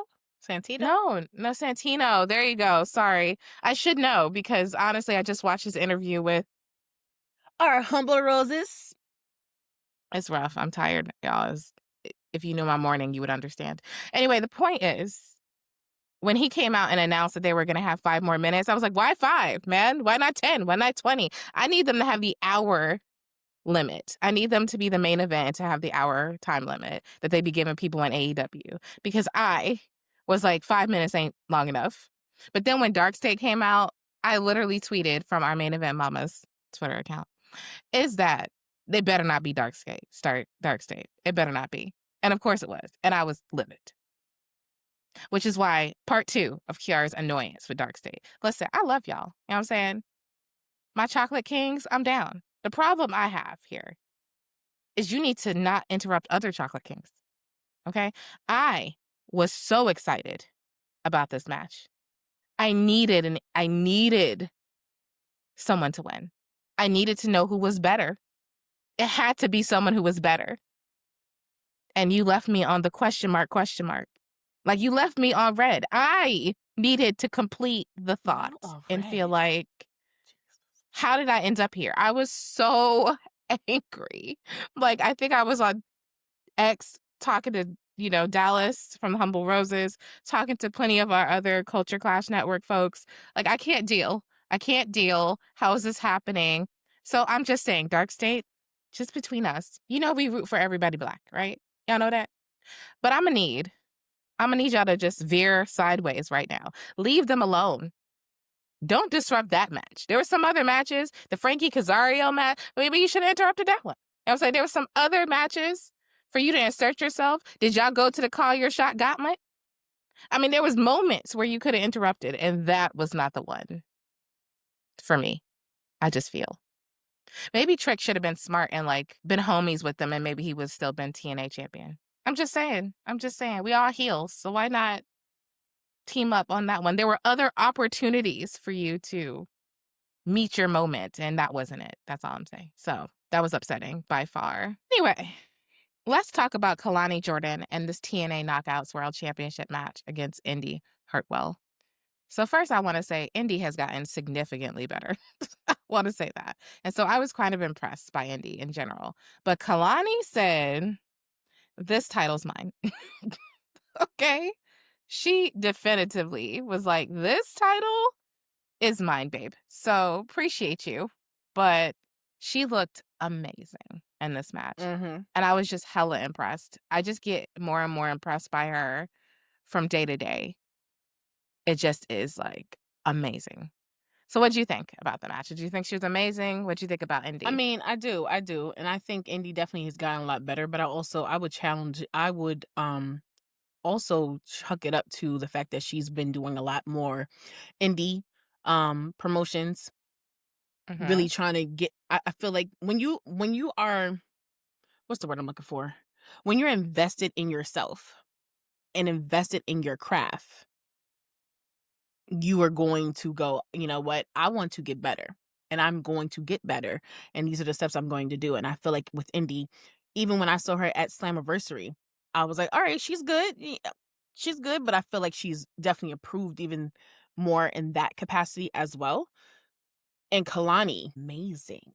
Santino? No, Santino. There you go. Sorry. I should know because, honestly, I just watched his interview with our humble roses. It's rough. I'm tired, y'all. If you knew my morning, you would understand. Anyway, the point is, when he came out and announced that they were going to have 5 more minutes, I was like, why 5, man? Why not 10? Why not 20? I need them to have the hour limit. I need them to be the main event to have the hour time limit that they be giving people in AEW. Because I was like, 5 minutes ain't long enough. But then when Dark State came out, I literally tweeted from our main event mama's Twitter account, is that they better not be Dark State. It better not be. And of course it was. And I was livid. Which is why part 2 of Kiara's annoyance with Dark State. Listen, I love y'all. You know what I'm saying? My chocolate kings, I'm down. The problem I have here is you need to not interrupt other chocolate kings. Okay? I was so excited about this match. I needed someone to win. I needed to know who was better. It had to be someone who was better. And you left me on the question mark. Like, you left me on red. I needed to complete the thought and feel like, how did I end up here? I was so angry. Like, I think I was on X talking to, Dallas from the Humble Roses, talking to plenty of our other Culture Clash Network folks. Like, I can't deal. How is this happening? So I'm just saying, Dark State, just between us, you know we root for everybody black, right? Y'all know that? But Imma need y'all to just veer sideways right now. Leave them alone. Don't disrupt that match. There were some other matches, the Frankie Kazariel match, maybe you should have interrupted that one. You know what I'm saying? There were some other matches for you to insert yourself. Did y'all go to the Call Your Shot Gauntlet? I mean, there was moments where you could have interrupted, and that was not the one for me. I just feel. Maybe Trick should have been smart and, like, been homies with them, and maybe he would still been TNA champion. I'm just saying. I'm just saying. We all heels, so why not team up on that one? There were other opportunities for you to meet your moment, and that wasn't it. That's all I'm saying. So that was upsetting by far. Anyway, let's talk about Kalani Jordan and this TNA Knockouts World Championship match against Indy Hartwell. So first, I want to say Indy has gotten significantly better. I want to say that. And so I was kind of impressed by Indy in general. But Kalani said, this title's mine. Okay? She definitively was like, this title is mine, babe. So appreciate you. But she looked amazing in this match. Mhm. And I was just hella impressed. I just get more and more impressed by her from day to day. It just is like amazing. So what'd you think about the match? Did you think she was amazing? What'd you think about I Indy? mean, I do, and I think Indy definitely has gotten a lot better. But I would also chuck it up to the fact that she's been doing a lot more indie promotions, Mhm. really trying to get. I feel like when you are, what's the word I'm looking for? When you're invested in yourself and invested in your craft, you are going to go, you know what? I want to get better and I'm going to get better. And these are the steps I'm going to do. And I feel like with Indy, even when I saw her at Slammiversary, I was like, all right, she's good. She's good, but I feel like she's definitely improved even more in that capacity as well. And Kalani, amazing.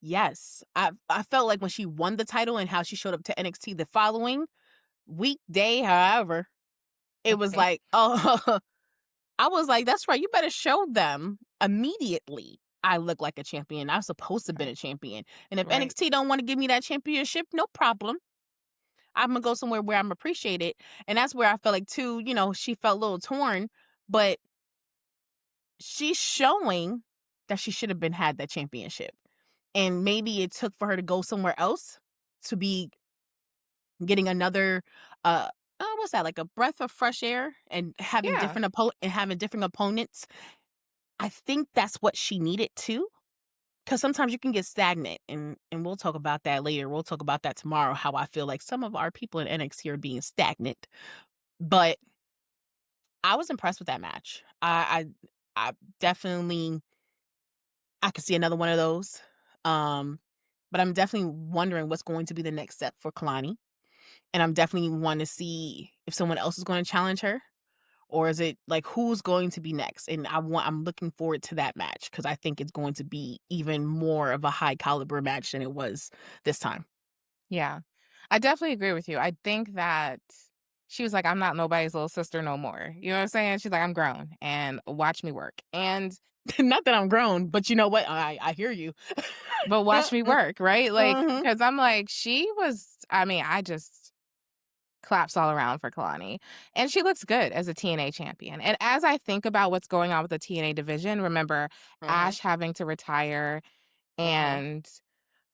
Yes. I felt like when she won the title and how she showed up to NXT the following weekday, however, it was Okay. like, oh, I was like, "That's right, you better show them immediately I look like a champion. I'm supposed to been Right. a champion. And if Right. NXT don't wanna give me that championship, no problem. Imma go somewhere where I'm appreciated." And that's where I felt like too, she felt a little torn, but she's showing that she should have been had that championship. And maybe it took for her to go somewhere else to be getting another, what's that? Like a breath of fresh air and having Yeah. different opponents. I think that's what she needed too, because sometimes you can get stagnant, and we'll talk about that later. We'll talk about that tomorrow, how I feel like some of our people in NXT are being stagnant. But I was impressed with that match. I definitely I could see another one of those. Um, but I'm definitely wondering what's going to be the next step for Kalani. And I'm definitely want to see if someone else is going to challenge her. Or is it like who's going to be next? And I'm looking forward to that match because I think it's going to be even more of a high caliber match than it was this time. Yeah. I definitely agree with you. I think that she was like, I'm not nobody's little sister no more. You know what I'm saying? She's like, I'm grown and watch me work. And Not that I'm grown, but you know what? I hear you. but watch me work, right? Like, Mhm. because I'm like, she was, I mean, I just claps all around for Kalani. And she looks good as a TNA champion. And as I think about what's going on with the TNA division, remember Mhm. Ash having to retire Mhm. and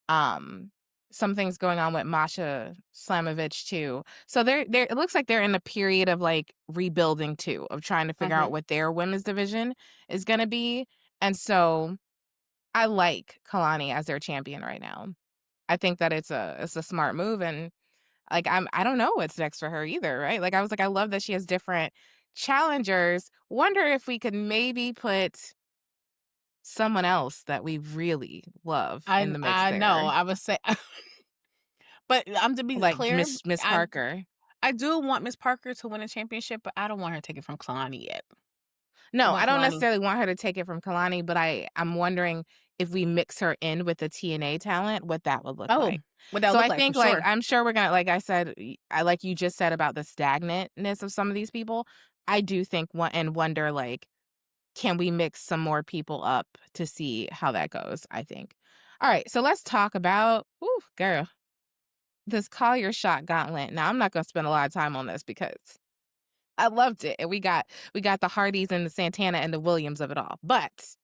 um some things going on with Masha Slamovich too. So they're it looks like they're in a period of like rebuilding too, of trying to figure out Mhm. what their women's division is gonna be. And so I like Kalani as their champion right now. I think that it's a smart move and like I don't know what's next for her either, right? Like I was like, I love that she has different challengers. Wonder if we could maybe put someone else that we really love in the mix I know. there. I would say, but I'm to be Like clear. Miss I Parker. I do want Miss Parker to win a championship, but I don't want her to take it from Kalani yet. I No, I want don't Kalani. necessarily want her to take it from Kalani, but I'm wondering if we mix her in with the TNA talent, what that would look Oh, like. what that So look I like for think, like, sure. I'm sure we're gonna like I said, I like you just said about the stagnantness of some of these people. I do think one and wonder, like, can we mix some more people up to see how that goes, I think. All right, so let's talk about, girl, this Call Your Shot Gauntlet. Now, I'm not going to spend a lot of time on this because I loved it, and we got the Hardys and the Santana and the Williams of it all. But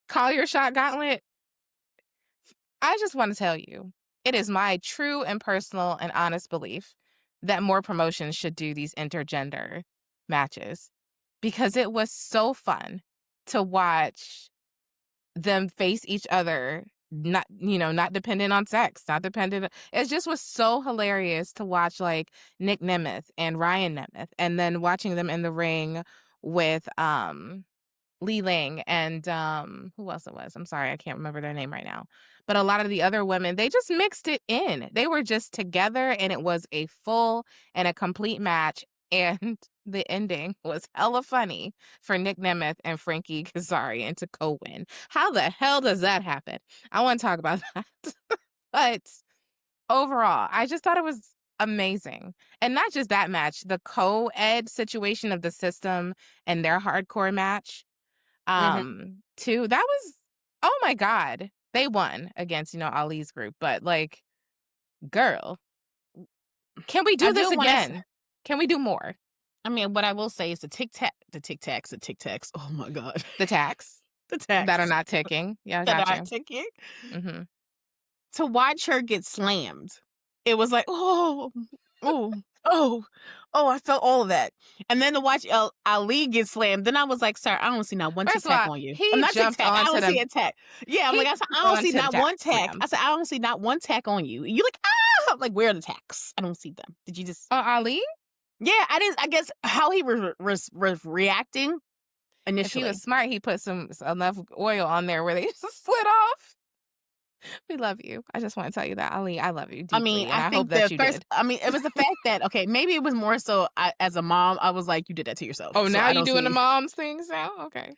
Call Your Shot Gauntlet, I just want to tell you, it is my true and personal and honest belief that more promotions should do these intergender matches because it was so fun to watch them face each other, not dependent on sex, not dependent. It just was so hilarious to watch like Nick Nemeth and Ryan Nemeth, and then watching them in the ring with Lee Lang and who else it was? I'm sorry, I can't remember their name right now. But a lot of the other women, they just mixed it in. They were just together, and it was a full and a complete match. And the ending was hella funny for Nick Nemeth and Frankie Kazarian to co-win. How the hell does that happen? I want to talk about that. But overall, I just thought it was amazing. And not just that match, the co-ed situation of the system and their hardcore match. Too. That was, oh my God. They won against, Ali's group. But like, girl, can we do this again? Can we do more? I mean, what I will say is the tic tacs. Oh my God. The tax. The tacs. That are not ticking. Yeah, that gotcha. are ticking. Mm-hmm. To watch her get slammed, it was like, oh, I felt all of that. And then to watch Ali get slammed, then I was like, sir, I don't see not one tic tac on you. He jumped I onto don't see a tack. Yeah, I'm like, I don't see not one tack. I said, I don't see not one tack on you. You like, I'm like, where are the tacks? I don't see them. Did you just Ali? Yeah, I didn't. I guess how he was reacting initially. If he was smart, he put enough oil on there where they just slid off. We love you. I just want to tell you that, Ali. I love you deeply. I mean, I hope that you did. I mean, it was the fact that maybe it was more so as a mom, I was like, you did that to yourself. Oh, so now you doing the mom's things now? Okay.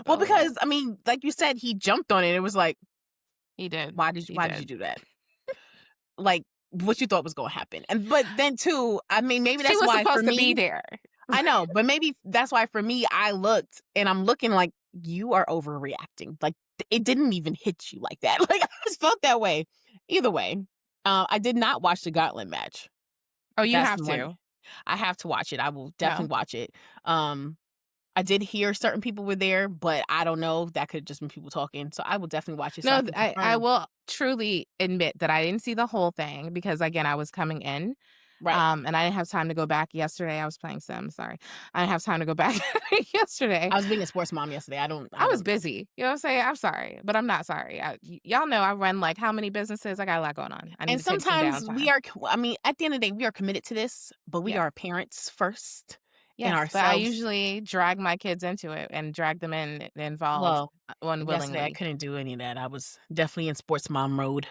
Well, because I mean, like you said, he jumped on it. It was like he did. Why did you do that? Like what you thought was going to happen, but then too, I mean, maybe that's why supposed to be there. I know, but maybe that's why for me, I looked and I'm looking like you are overreacting. Like it didn't even hit you like that. Like I just felt that way. Either way, I did not watch the Gauntlet match. Oh, you have to. I have to watch it. I will definitely watch it. I did hear certain people were there, but I don't know. That could have just been people talking. So I will definitely watch it. No, I will truly admit that I didn't see the whole thing because, again, I was coming in. Right. And I didn't have time to go back yesterday. I was playing Sims. Sorry. I didn't have time to go back yesterday. I was being a sports mom yesterday. I was busy. You know what I'm saying? I'm sorry, but I'm not sorry. Y'all know I run like how many businesses? I got a lot going on. And sometimes we are, I mean, at the end of the day, we are committed to this, but we are parents first. Yes, but I usually drag my kids into it and drag them involved unwillingly. Yesterday I couldn't do any of that. I was definitely in sports mom mode.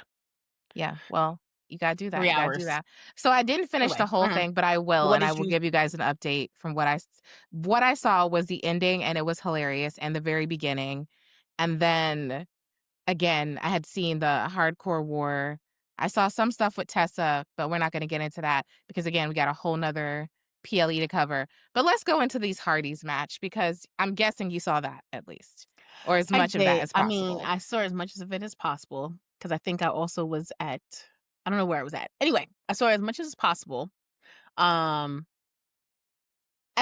Yeah, well, you gotta do that. 3 hours. You gotta do that. So I didn't finish the whole thing, but I will, and I will give you guys an update from what I saw was the ending, and it was hilarious, and the very beginning, and then again, I had seen the hardcore war. I saw some stuff with Tessa, but we're not going to get into that because again, we got a whole nother PLE to cover. But let's go into these Hardys match because I'm guessing you saw that at least, or as much of that as possible. I mean, I saw as much of it as possible because I think I also was at, I don't know where I was at. Anyway, I saw as much as possible. At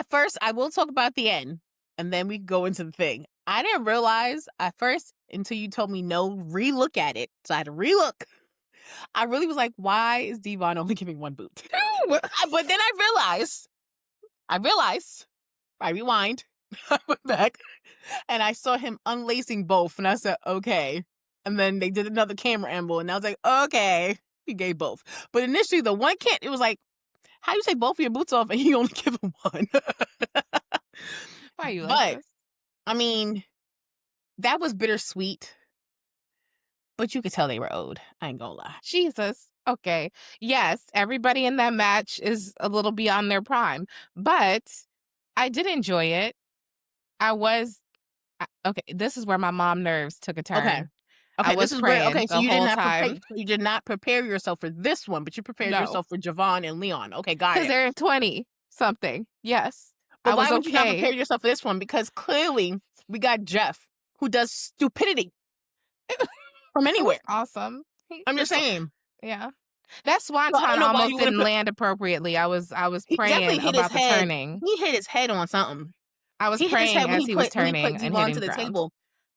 first, I will talk about the end, and then we go into the thing. I didn't realize at first until you told me no, relook at it. So I had to relook. I really was like, why is Devon only giving one boot? But then I realized, I rewind, I went back, and I saw him unlacing both, and I said, okay. And then they did another camera angle, and I was like, okay, he gave both. But initially, the one can't, it was like, how do you take both of your boots off and you only give him one? Why are you like this? I mean, that was bittersweet. But you could tell they were owed. I ain't gonna lie. Jesus. Okay. Yes, everybody in that match is a little beyond their prime. But I did enjoy it. Okay, this is where my mom nerves took a turn. Okay. I was praying so you did not prepare yourself for this one, but you prepared yourself for Javon and Leon. Okay, got it. Because they're 20-something. Yes. But why would you not prepare yourself for this one? Because clearly we got Jeff, who does stupidity. from It was anywhere. awesome. I'm just saying. Yeah. That So I swanton don't know why almost you wouldn't didn't put. land appropriately. I was He definitely praying hit his about the head. turning. He hit his head on something. I was He hit his head praying as he was when he put turning and Devon to hitting the ground. table.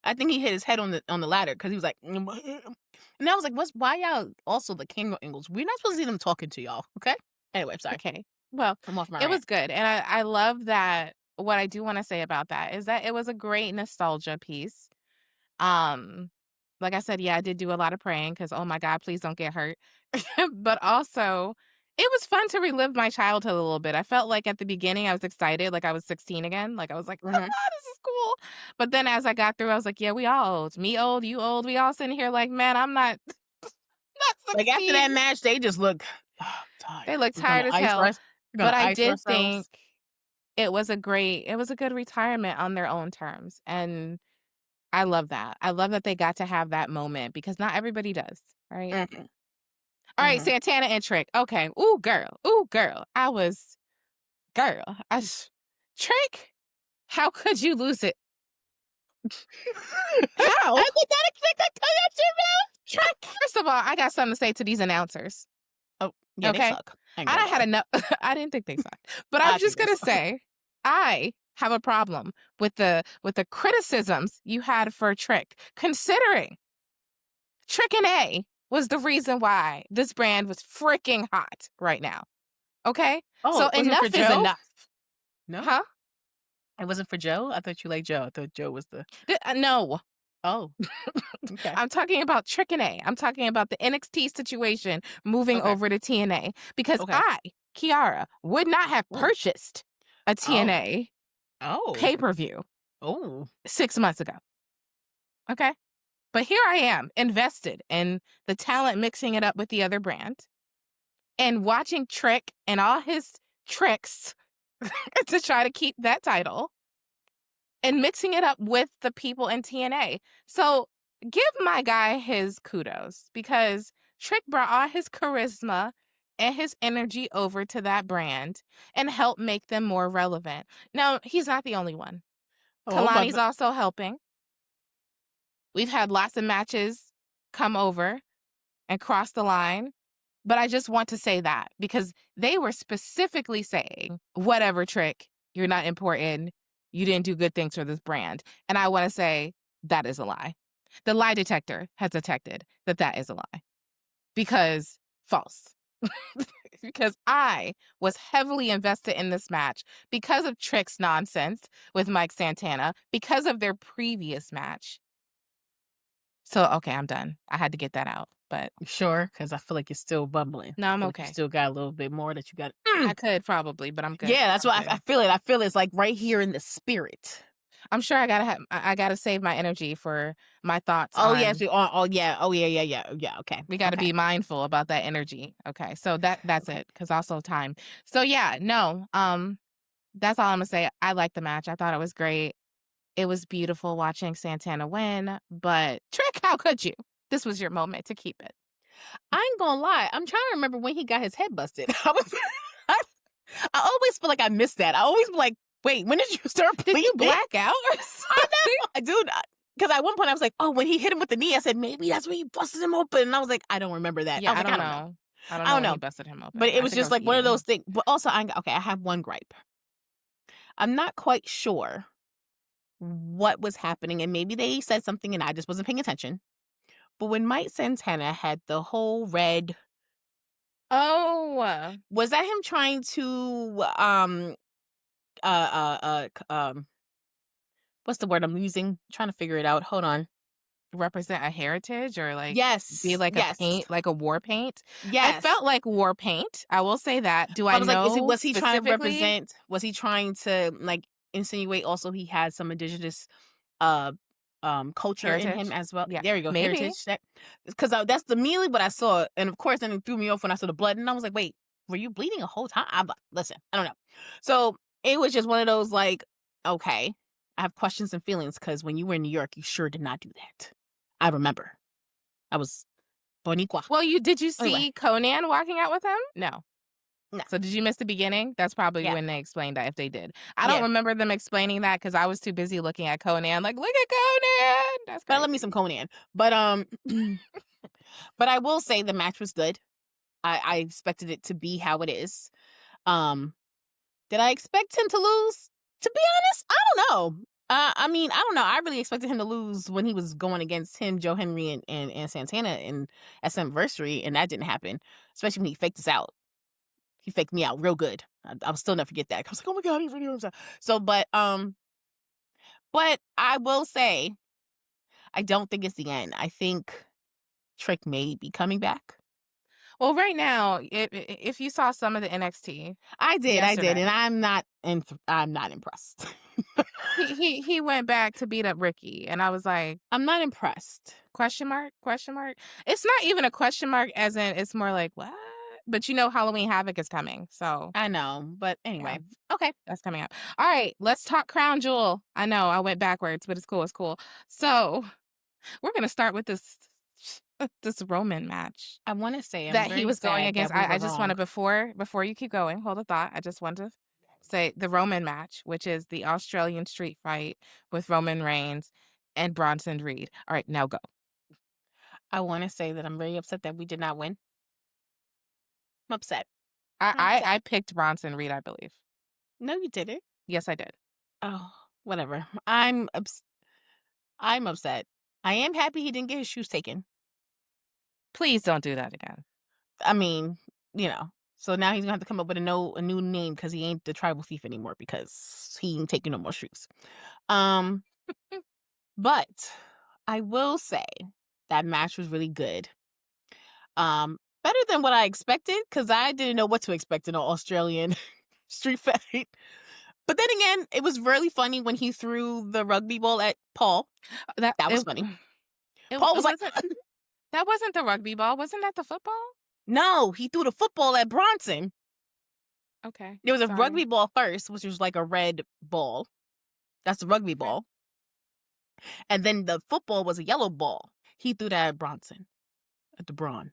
I think he hit his head on the ladder because he was like, and I was like, why y'all also the camera angles? We're not supposed to see them talking to y'all, okay? Anyway, sorry. Okay. Well, I'm off my it rant. was good. And I love that. What I do want to say about that is that it was a great nostalgia piece. Like I said, yeah, I did do a lot of praying because, oh my God, please don't get hurt. But also, it was fun to relive my childhood a little bit. I felt like at the beginning I was excited, like I was 16 again. Like I was like, Mhm. this is cool. But then as I got through, I was like, yeah, we all old. Me old, you old. We all sitting here like, man, I'm not 16. Like after that match, they just look tired. They look We're gonna tired as ice hell. We're But gonna I ice did ourselves. think it was a good retirement on their own terms. And I love that. I love that they got to have that moment because not everybody does, right? Mhm. All right, Mhm. Santana and Trick. Okay. Ooh, girl. Ooh, girl. Trick, how could you lose it? How? I did not expect that to come out your mouth. Trick. First of all, I got something to say to these announcers. Oh, yeah, Okay. they suck. I done had enough. I didn't think they sucked, but I I'm think just they gonna suck. say I have a problem with the criticisms you had for Trick, considering Trick and A was the reason why this brand was freaking hot right now. Okay, Oh, so it wasn't for enough is Joe? enough, No, huh? it wasn't for Joe. I thought you liked Joe. I thought Joe was the. No, Oh, okay, I'm talking about Trick and A. I'm talking about the NXT situation moving okay, over to TNA because okay. I, Kiara, would not have Oh, purchased a oh, TNA oh, pay-per-view oh. 6 months ago. Okay. But here I am, invested in the talent mixing it up with the other brand and watching Trick and all his tricks to try to keep that title and mixing it up with the people in TNA. So give my guy his kudos because Trick brought all his charisma and his energy over to that brand and helped make them more relevant. Now, he's not the only one. Oh, Kalani's also helping. We've had lots of matches come over and cross the line. But I just want to say that because they were specifically saying, whatever, Trick, you're not important. You didn't do good things for this brand. And I want to say that is a lie. The lie detector has detected that that is a lie because false. Because I was heavily invested in this match because of Trick's nonsense with Mike Santana, because of their previous match. So, okay, I'm done. I had to get that out, but sure, because I feel like you're still bubbling. no, I I'm feel like you okay. still got a little bit more that you got. I could probably, but I'm good. Yeah, that's I'm why I good. feel it. I feel it's like right here in the spirit. I'm sure I gotta save my energy for my thoughts Oh on. yes, oh yeah, yeah. Okay, We got to okay. be mindful about that energy. Okay, so that's it. Because also time. So yeah, no. That's all I'm gonna say. I liked the match. I thought it was great. It was beautiful watching Santana win. But Trick, how could you? This was your moment to keep it. I ain't gonna lie. I'm trying to remember when he got his head busted. I always feel like I missed that. I always be like, wait, when did you start Did bleeding? you black out or something? I do. Because at one point I was like, oh, when he hit him with the knee, I said, maybe that's when he busted him open. And I was like, I don't remember that. I Yeah, was I like, don't I don't know. know. I don't I know don't when know. he busted him open. But it I was think I just was like one of eating. those things. But also, I have one gripe. I'm not quite sure what was happening. And maybe they said something and I just wasn't paying attention. But when Mike Santana had the whole red, Oh, was that him trying to what's the word I'm using? Trying to figure it out. Hold on. represent a heritage or like be Yes. like a Yes. paint, like a war paint. I Yes. felt like war paint. I will say that. Do I I was like, know was he trying to specifically represent, was he trying to like insinuate also he had some indigenous uh culture in him heritage? as well? Yeah, There you go, maybe. heritage. Because that's the immediately what I saw. And of course then it threw me off when I saw the blood and I was like, wait, were you bleeding the whole time? Listen, I don't know. So it was just one of those like, okay, I have questions and feelings because when you were in New York, you sure did not do that. I remember. I was Boniqua. Well, did you Anyway, see Conan walking out with him? No. No. So did you miss the beginning? That's probably Yeah. when they explained that, if they did. I don't Yeah. remember them explaining that because I was too busy looking at Conan. Like, look at Conan. That's But I crazy. love me some Conan. But but I will say the match was good. I expected it to be how it is. Did I expect him to lose? To be honest, I don't know. I mean, I don't know. I really expected him to lose when he was going against him, Joe Henry, and Santana in Slammiversary, and that didn't happen. Especially when he faked us out. He faked me out real good. I'll still never forget that. I was like, oh my god, he really himself. So, but I will say, I don't think it's the end. I think Trick may be coming back. Well, right now, if you saw some of the NXT, I did, yesterday, and I'm not impressed. he went back to beat up Ricky, and I was like, I'm not impressed. question mark? It's not even a question mark, as in it's more like, what? But you know, Halloween Havoc is coming, so I know, but anyway, okay. that's coming up. All right, let's talk Crown Jewel. I know I went backwards, but it's cool. It's cool. So we're gonna start with this Roman match I want to say I'm that he very was going sad against. that we were I just want to wrong. before you keep going, hold a thought. I just want to say the Roman match, which is the Australian street fight with Roman Reigns and Bronson Reed. All right, now go. I want to say that I'm very upset that we did not win. I'm upset. I'm upset. I picked Bronson Reed, I believe. No, you didn't. Yes, I did. Oh, whatever. I'm upset. I am happy he didn't get his shoes taken. Please don't do that again. I mean, you know. So now he's gonna have to come up with a new name because he ain't the tribal thief anymore because he ain't taking no more shoes. But I will say that match was really good. Better than what I expected because I didn't know what to expect in an Australian street fight. But then again, it was really funny when he threw the rugby ball at Paul. That was funny. Paul was like, that wasn't the rugby ball. Wasn't that the football? No, he threw the football at Bronson. Okay. There was a rugby ball first, which was like a red ball. That's the rugby ball. And then the football was a yellow ball. He threw that at Bronson. At the Braun.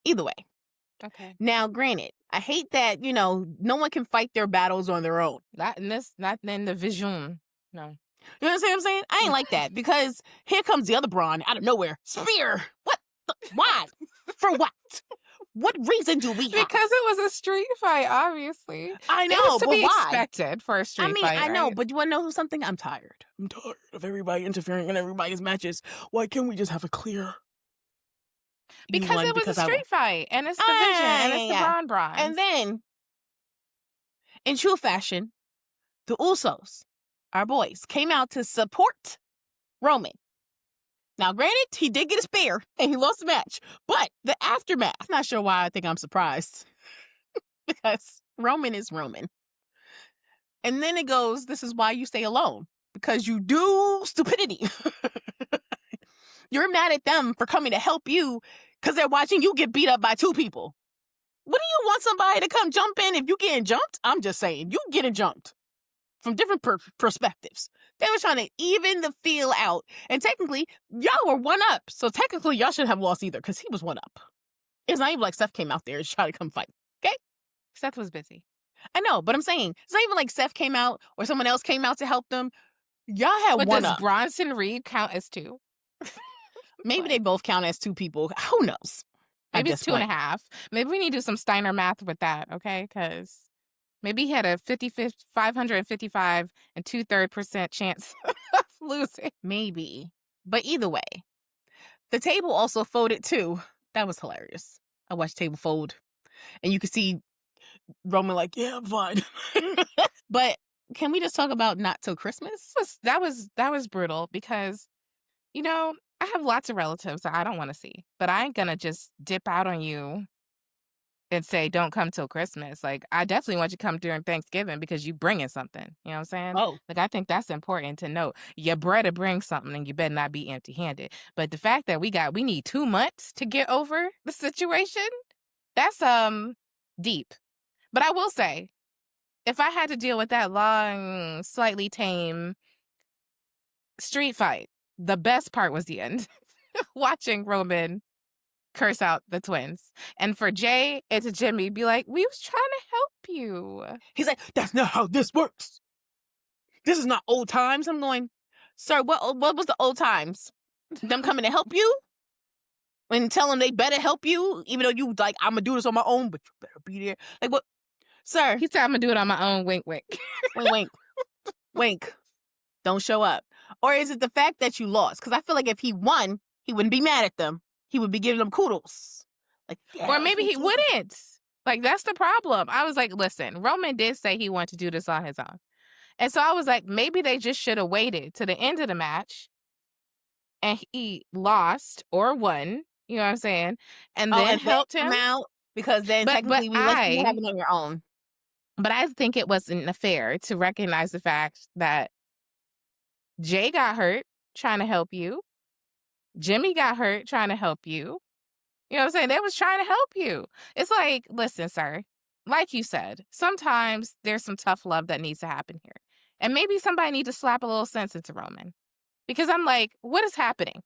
Either way. Okay. Now, granted, I hate that, no one can fight their battles on their own. Not in the Vision. No. You know what I'm saying? I ain't like that because here comes the other Braun out of nowhere. Spear! What? Why? For what? What reason do we have? Because it was a street fight, obviously. I know, it was to but be why? expected for a street fight. I know, right? but you want to know something? I'm tired. I'm tired of everybody interfering in everybody's matches. Why can't we just have a clear? Because it was a street fight, and it's the Vision, and it's the Braun. And then, in true fashion, the Usos, our boys, came out to support Roman. Now, granted, he did get a spear, and he lost the match. But the aftermath, I'm not sure why I think I'm surprised. Because Roman is Roman. And then it goes, this is why you stay alone. Because you do stupidity. You're mad at them for coming to help you because they're watching you get beat up by two people. What do you want somebody to come jump in if you getting jumped? I'm just saying, you getting jumped from different perspectives. They were trying to even the feel out. And technically, y'all were one up. So technically, y'all shouldn't have lost either because he was one up. It's not even like Seth came out there and tried to come fight. Okay? Seth was busy. I know, but I'm saying, it's not even like Seth came out or someone else came out to help them. Y'all had one up. Does Bronson Reed count as two? Maybe they both count as two people. Who knows? Maybe it's 2.5. Maybe we need to do some Steiner math with that, okay? Because maybe he had a 555 and 2/3% chance of losing. Maybe. But either way, the table also folded too. That was hilarious. I watched table fold. And you could see Roman like, yeah, I'm fine. But can we just talk about not till Christmas? That was brutal because, I have lots of relatives that I don't want to see, but I ain't gonna just dip out on you and say, don't come till Christmas. Like, I definitely want you to come during Thanksgiving because you bringing something. You know what I'm saying? Oh. Like, I think that's important to note. You better bring something and you better not be empty-handed. But the fact that we need 2 months to get over the situation, that's deep. But I will say, if I had to deal with that long, slightly tame street fight, the best part was the end. Watching Roman curse out the twins. And for Jay, it's Jimmy be like, we was trying to help you. He's like, that's not how this works. This is not old times. I'm going, sir, what was the old times? Them coming to help you? And tell them they better help you, even though you like, I'm gonna do this on my own, but you better be there. Like, what? Sir. He said, I'm gonna do it on my own. Wink, wink. Wink, wink. Wink. Don't show up. Or is it the fact that you lost? Because I feel like if he won, he wouldn't be mad at them. He would be giving them kudos. Like, yeah, or maybe he wouldn't. Like, that's the problem. I was like, listen, Roman did say he wanted to do this on his own. And so I was like, maybe they just should have waited to the end of the match and he lost or won, you know what I'm saying? And then and helped him out, because then technically we let you have it on your own. But I think it wasn't fair to recognize the fact that Jay got hurt trying to help you. Jimmy got hurt trying to help you. You know what I'm saying? They was trying to help you. It's like, listen, sir, like you said, sometimes there's some tough love that needs to happen here. And maybe somebody needs to slap a little sense into Roman. Because I'm like, what is happening?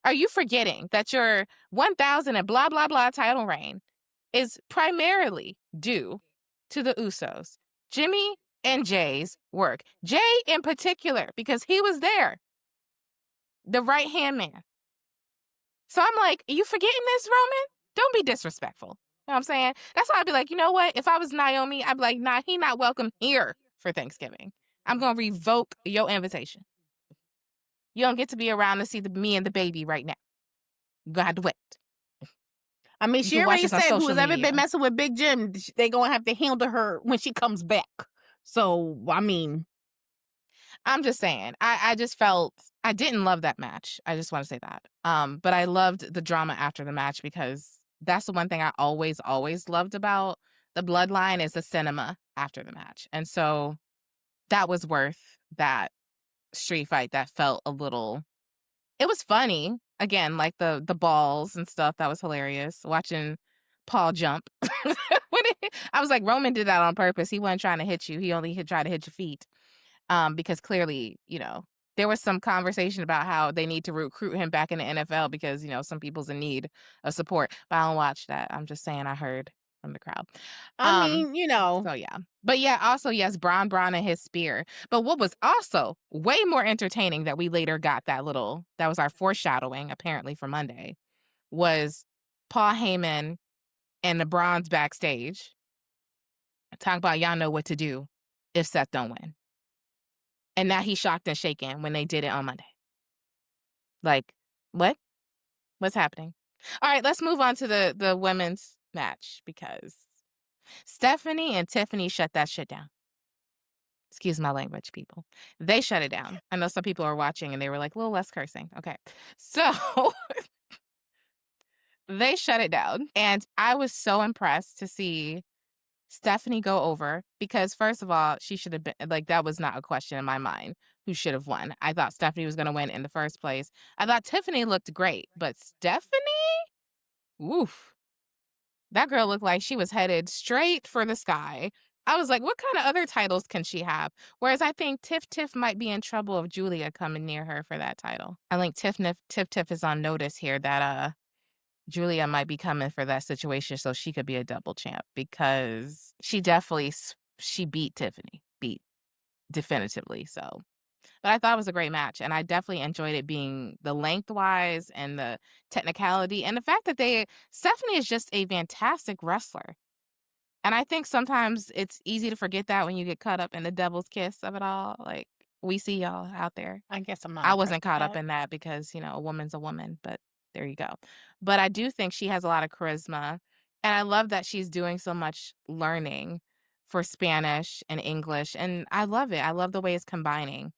Are you forgetting that your 1,000 and blah, blah, blah title reign is primarily due to the Usos, Jimmy and Jay's work? Jay in particular, because he was there, the right-hand man. So I'm like, are you forgetting this, Roman? Don't be disrespectful. You know what I'm saying? That's why I'd be like, you know what? If I was Naomi, I'd be like, nah, he not welcome here for Thanksgiving. I'm going to revoke your invitation. You don't get to be around to see me and the baby right now. You're going to have to wait. I mean, she already said who's ever been messing with Big Jim, they going to have to handle her when she comes back. So, I mean, I'm just saying, I just felt, I didn't love that match. I just want to say that. But I loved the drama after the match because that's the one thing I always loved about the Bloodline is the cinema after the match. And so that was worth that street fight that felt a little, it was funny. Again, like the balls and stuff, that was hilarious. Watching Paul jump. I was like, Roman did that on purpose. He wasn't trying to hit you. He only tried to hit your feet. Because clearly, you know, there was some conversation about how they need to recruit him back in the NFL because, you know, some people's in need of support. But I don't watch that. I'm just saying I heard from the crowd. I mean, you know. So, yeah. But yeah, also, yes, Braun and his spear. But what was also way more entertaining that we later got that was our foreshadowing, apparently, for Monday, was Paul Heyman and the Braun's backstage talking about y'all know what to do if Seth don't win. And now he's shocked and shaken when they did it on Monday. Like, what? What's happening? All right, let's move on to the women's match because Stephanie and Tiffany shut that shit down. Excuse my language, people. They shut it down. I know some people are watching and they were like, a little less cursing. Okay. So they shut it down. And I was so impressed to see Stephanie go over because, first of all, she should have been like, that was not a question in my mind who should have won. I thought Stephanie was going to win in the first place. I thought Tiffany looked great, but Stephanie, woof, that girl looked like she was headed straight for the sky. I was like, what kind of other titles can she have? Whereas I think Tiff might be in trouble if Julia coming near her for that title. I think Tiff is on notice here that Julia might be coming for that situation so she could be a double champ because she beat Tiffany, definitively. So, but I thought it was a great match and I definitely enjoyed it being the lengthwise and the technicality and the fact that Stephanie is just a fantastic wrestler. And I think sometimes it's easy to forget that when you get caught up in the devil's kiss of it all. Like, we see y'all out there. I guess I'm not. I wasn't caught up in that because, you know, a woman's a woman, but there you go. But I do think she has a lot of charisma. And I love that she's doing so much learning for Spanish and English. And I love it. I love the way it's combining.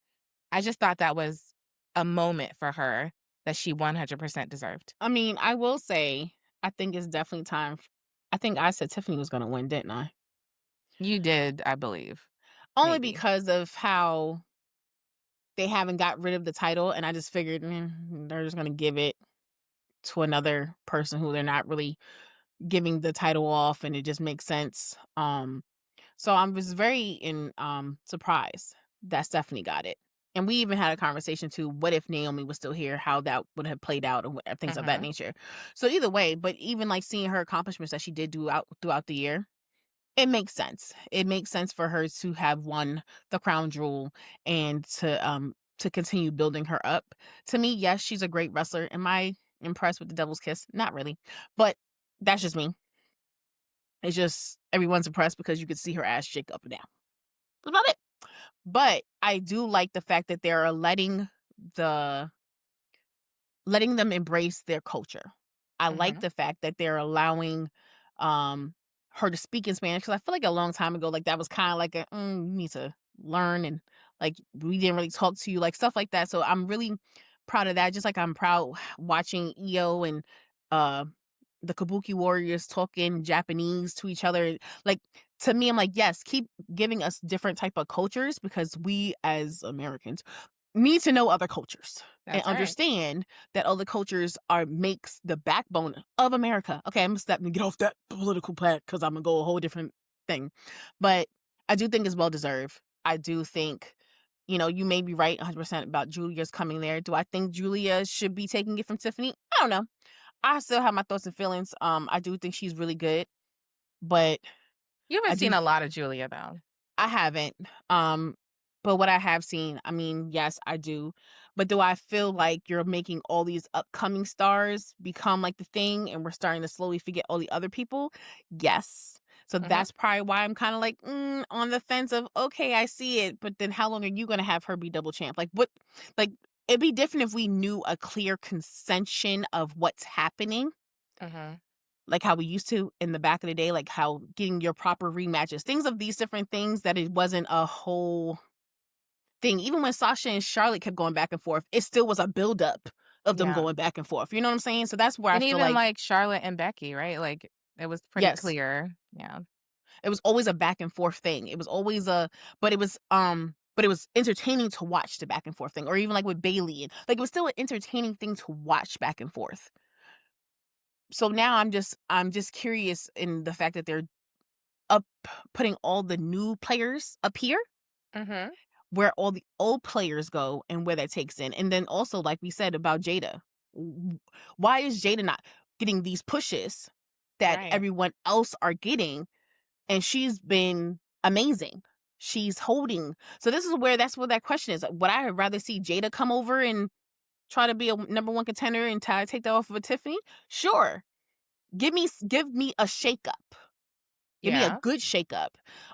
I just thought that was a moment for her that she 100% deserved. I mean, I will say, I think it's definitely time. I think I said Tiffany was going to win, didn't I? You did, I believe. Only because of how they haven't got rid of the title. And I just figured they're just going to give it to another person who they're not really giving the title off. And it just makes sense. So I was very surprised that Stephanie got it. And we even had a conversation too, what if Naomi was still here, how that would have played out and things of that Mhm. nature. So either way, but even like seeing her accomplishments that she did do out throughout the year, it makes sense. It makes sense for her to have won the crown jewel and to continue building her up. To me, yes, she's a great wrestler. Am I impressed with the Devil's Kiss? Not really. But that's just me. It's just everyone's impressed because you could see her ass shake up and down. That's about it. But I do like the fact that they're the letting them embrace their culture. I like Mhm. the fact that they're allowing um her to speak in Spanish because I feel like a long time ago, like that was kind of like you need to learn and like we didn't really talk to you, like stuff like that. So I'm really proud of that. Just like I'm proud watching Io and uh the Kabuki warriors talking Japanese to each other. Like to me, I'm like, yes, keep giving us different type of cultures because we as Americans need to know other cultures and That's right. understand that other cultures are makes the backbone of America. Okay, I'm gonna step and get off that political path because I'm gonna go a whole different thing. But I do think it's well deserved. I do think, you may be right 100% about Julia's coming there. Do I think Julia should be taking it from Tiffany? I don't know. I still have my thoughts and feelings. I do think she's really good, but You I haven't do seen a lot of Julia, though. I haven't. But what I have seen, I mean, yes, I do. But do I feel like you're making all these upcoming stars become like the thing and we're starting to slowly forget all the other people? Yes. So Mhm. that's probably why I'm kind of like on the fence of, okay, I see it. But then how long are you going to have her be double champ? Like, what? Like, it'd be different if we knew a clear consension of what's happening Mhm. like how we used to in the back of the day, like how getting your proper rematches, things of these different things that it wasn't a whole thing. Even when Sasha and Charlotte kept going back and forth, it still was a buildup of them Yeah. going back and forth. You know what I'm saying? So that's where I And feel even, like, like, Charlotte and Becky, right? Like, it was pretty yes, clear. Yeah. it was always a back and forth thing. It was always but it was entertaining to watch the back and forth thing. Or even like with Bayley. And like it was still an entertaining thing to watch back and forth. So now I'm just curious in the fact that they're up putting all the new players up here Mhm. where all the old players go and where that takes in. And then also, like we said about Jada, why is Jada not getting these pushes that Right. everyone else are getting? And she's been amazing. She's holding. So this is where that's what that question is. Would I rather see Jada come over and try to be a number one contender and take that off of a Tiffany? Sure. Give me a shakeup. Give me a Yeah. good shakeup.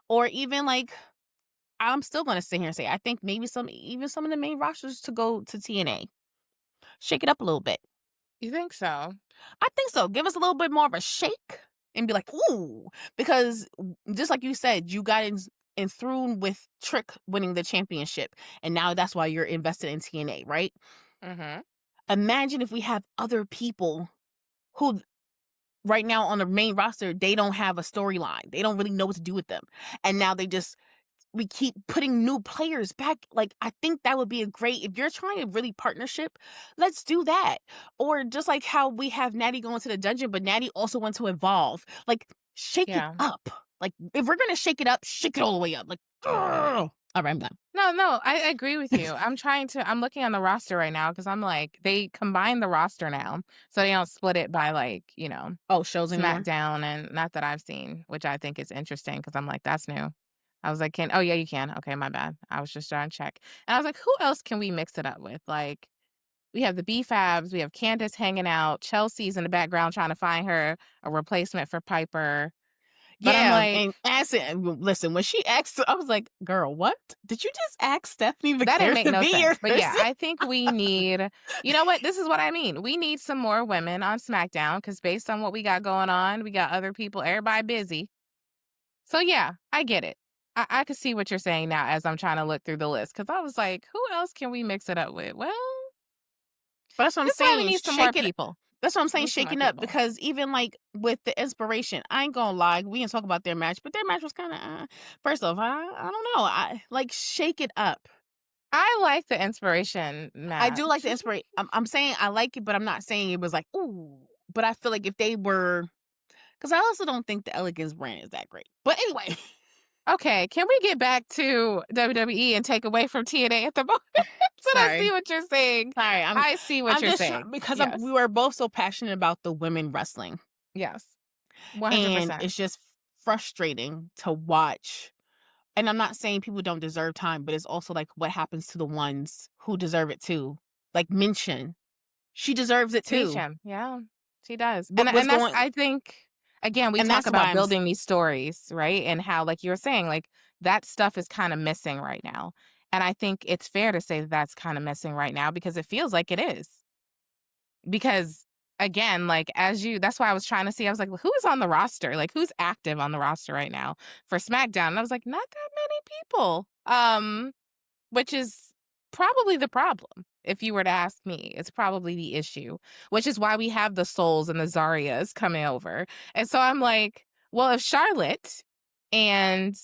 Or even like I'm still gonna sit here and say I think maybe some of the main rosters to go to TNA. Shake it up a little bit. You think so? I think so. Give us a little bit more of a shake and be like, ooh, because just like you said, you got enthroned with Trick winning the championship, and now that's why you're invested in TNA, right? Mhm. Imagine if we have other people who right now on the main roster they don't have a storyline, they don't really know what to do with them, and now we keep putting new players back. Like, I think that would be a great, if you're trying to really partnership, let's do that. Or just like how we have Natty going to the dungeon, but Natty also went to evolve. Like, shake it Yeah. up. Like, if we're gonna shake it up, shake it all the way up. Like, all right, I'm done. No, no, I agree with you. I'm looking on the roster right now because 'cause I'm like, they combine the roster now, so they don't split it by, like, Oh, shows anymore? SmackDown, and not that I've seen, which I think is interesting because 'cause I'm like, "That's new." I was like, "Can" "Oh, yeah, you can." Okay, my bad. I was just trying to check. And I was like, "Who else can we mix it up with?" Like, we have the B-Fabs, we have Candace hanging out, Chelsea's in the background trying to find her a replacement for Piper, but I'm Yeah, like, and listen, when she asked, I was like, girl, what? Did you just ask Stephanie that didn't McMahon make to no be sense. your But yeah, person? I think we need, you know what? This is what I mean. We need some more women on SmackDown because based on what we got going on, we got other people, everybody busy. So yeah, I get it. I could see what you're saying now as I'm trying to look through the list because I was like, who else can we mix it up with? Well, But that's what I'm this is why we saying. need some more Shake it. people. That's what I'm We saying, need some more shaking up people. because even like with the inspiration, I ain't gonna lie, we didn't talk about their match, but their match was kind of first off, I don't know, I like shake it up. I like the inspiration I do like match. the inspiration. I'm saying I like it, but I'm not saying it was like ooh. But I feel like if they were, because I also don't think the Elegance brand is that great. But anyway, Okay, can we get back to WWE and take away from TNA at the moment? But I see Sorry. what you're saying. Sorry, I see what I'm you're just saying. because Yes. we were both so passionate about the women wrestling, Yes. and 100%. it's just frustrating to watch. And I'm not saying people don't deserve time, but it's also like what happens to the ones who deserve it too. Like Minchin, she deserves it too. Meacham. Yeah, she does. But what's And that's, going, I think, again, we and talk that's why about building these stories, right? And how, like you were saying, like that stuff is kind of missing right now. And I think it's fair to say that that's kind of missing right now because it feels like it is. Because again, like that's why I was trying to see, I was like, well, who is on the roster? Like who's active on the roster right now for SmackDown? And I was like, not that many people. Which is probably the problem. If you were to ask me, it's probably the issue, which is why we have the Souls and the Zarias coming over. And so I'm like, well, if Charlotte and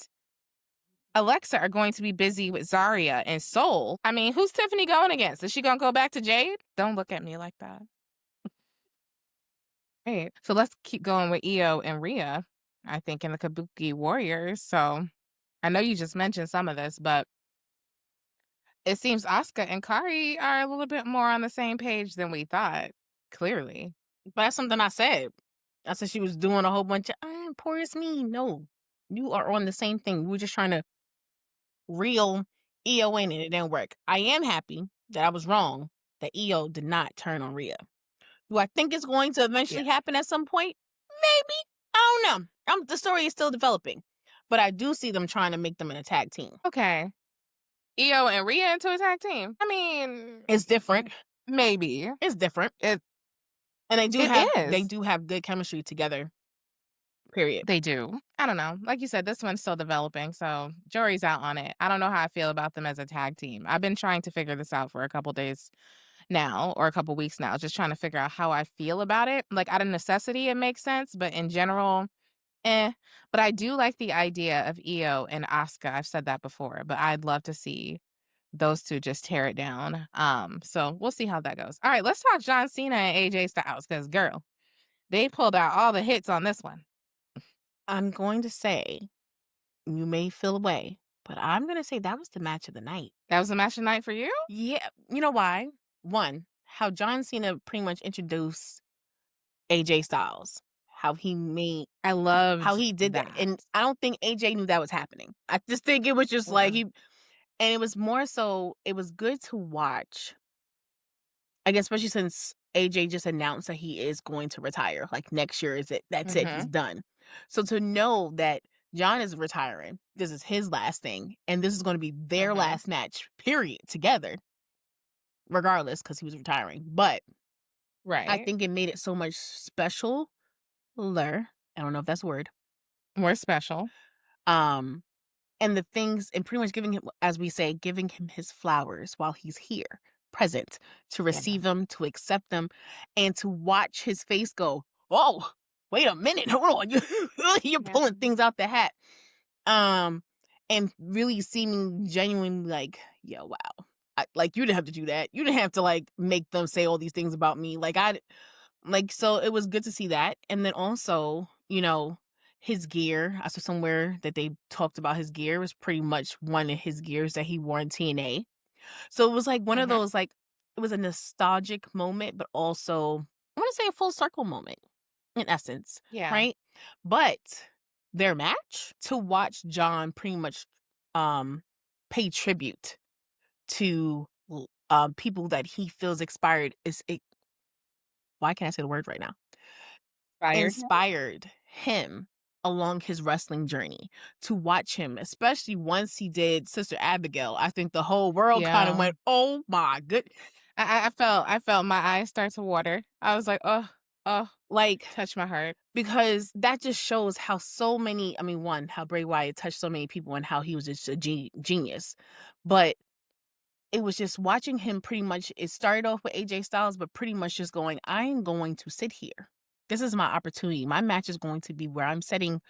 Alexa are going to be busy with Zaria and Soul, I mean, who's Tiffany going against? Is she going to go back to Jade? Don't look at me like that. Right. So let's keep going with Io and Rhea, I think, in the Kabuki Warriors. So I know you just mentioned some of this, but it seems Asuka and Kari are a little bit more on the same page than we thought, clearly. but that's something I said. I said she was doing a whole bunch of, poor as me. No, you are on the same thing. We were just trying to reel EO in and it didn't work. I am happy that I was wrong that EO did not turn on Rhea. Do I think it's going to eventually happen at some point? Maybe. I don't know. The story is still developing. But I do see them trying to make them in a tag team. Okay. Io and Rhea into a tag team. I mean, It's different. maybe. It's different. It And they is. do have good chemistry together. Period. They do. I don't know. Like you said, this one's still developing, so jury's out on it. I don't know how I feel about them as a tag team. I've been trying to figure this out for a couple days now, or a couple weeks now, just trying to figure out how I feel about it. Like out of necessity, it makes sense, but in general, eh. But I do like the idea of Io and Asuka. I've said that before, but I'd love to see those two just tear it down. So we'll see how that goes. All right, let's talk John Cena and AJ Styles, because girl, they pulled out all the hits on this one. I'm going to say, you may feel away, but I'm going to say that was the match of the night. That was the match of the night for you? Yeah. You know why? One, how John Cena pretty much introduced AJ Styles. How he made, I loved how he did that. that. And I don't think AJ knew that was happening. I just think it was just like Yeah. and it was more so, it was good to watch. I guess especially since AJ just announced that he is going to retire. Like next year is it. That's it. He's done. So to know that John is retiring, this is his last thing, and this is going to be their last match, period, together, regardless, because he was retiring. But Right. I think it made it so much special. I don't know if that's a word. More special. And the things, and pretty much giving him, as we say, giving him his flowers while he's here, present, to receive them, to accept them, and to watch his face go, oh, wait a minute, hold on, you're pulling things out the hat. And really seeming genuinely like, yo, wow. Like, you didn't have to do that. You didn't have to, like, make them say all these things about me. So it was good to see that. And then also, his gear. I saw somewhere that they talked about his gear was pretty much one of his gears that he wore in TNA. So it was like one of those, like, it was a nostalgic moment, but also, I want to say a full circle moment in essence. Yeah. Right. But their match, to watch John pretty much pay tribute to people that he feels inspired why can't I say the word right now? Inspired him along his wrestling journey. To watch him, especially once he did Sister Abigail, I think the whole world kind of went, oh my good. I felt my eyes start to water. I was like, oh, like, touch my heart. Because that just shows how so many, one, how Bray Wyatt touched so many people and how he was just a genius. But it was just watching him pretty much, it started off with AJ Styles, but pretty much just going, I'm going to sit here. This is my opportunity. My match is going to be where I'm setting,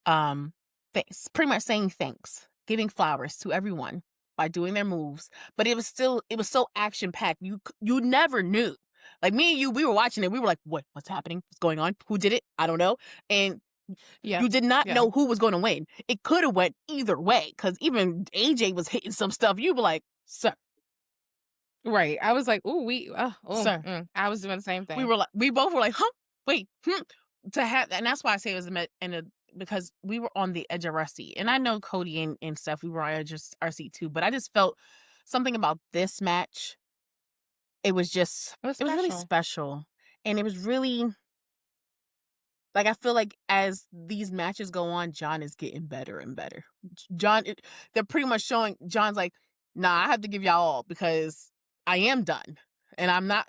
thanks, pretty much saying thanks, giving flowers to everyone by doing their moves. But it was so action packed. You never knew. Like me and you, we were watching it. We were like, what's happening? What's going on? Who did it? I don't know. And Yeah. You did not Yeah. know who was going to win. It could have went either way because even AJ was hitting some stuff. You were like, sir, Right. I was like, ooh, sir. I was doing the same thing. We both were like, huh? Wait, to have, and that's why I say it was because we were on the edge of our seat, and I know Cody and stuff. We were on the edge of our seat too, but I just felt something about this match. It was really special, and it was really like I feel like as these matches go on, John is getting better and better. They're pretty much showing John's like, nah, I have to give y'all all because I am done. And I'm not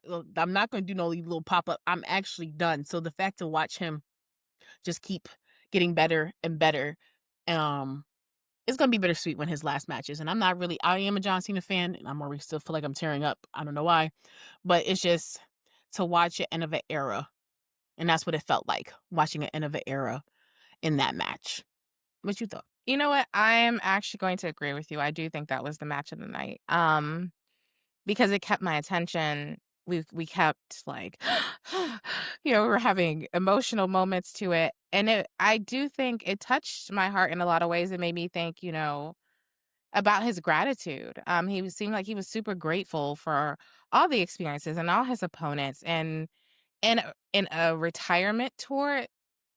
going to do no little pop-up. I'm actually done. So the fact to watch him just keep getting better and better, it's going to be bittersweet when his last matches. And I am a John Cena fan, and I'm already still feel like I'm tearing up. I don't know why, but it's just to watch the end of an era. And that's what it felt like, watching an end of an era in that match. What you thought? You know what? I am actually going to agree with you. I do think that was the match of the night. Because it kept my attention. We kept like, we were having emotional moments to it. And I do think it touched my heart in a lot of ways. It made me think, about his gratitude. Seemed like he was super grateful for all the experiences and all his opponents. And in a retirement tour,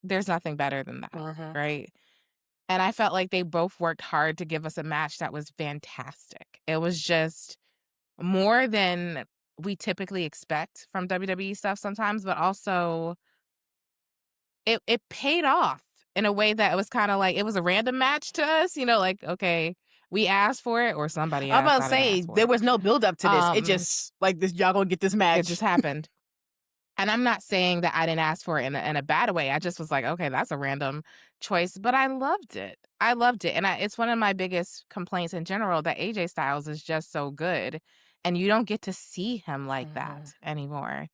there's nothing better than that, right? And I felt like they both worked hard to give us a match that was fantastic. It was just more than we typically expect from WWE stuff sometimes, but also it paid off in a way that it was kind of like it was a random match to us, like, okay, we asked for it or somebody I'm else. about to say there was no build up to this. It just like this, y'all gonna get this match. It just happened. And I'm not saying that I didn't ask for it in a bad way. I just was like, okay, that's a random choice, but I loved it. I loved it. And it's one of my biggest complaints in general that AJ Styles is just so good. And you don't get to see him like that anymore.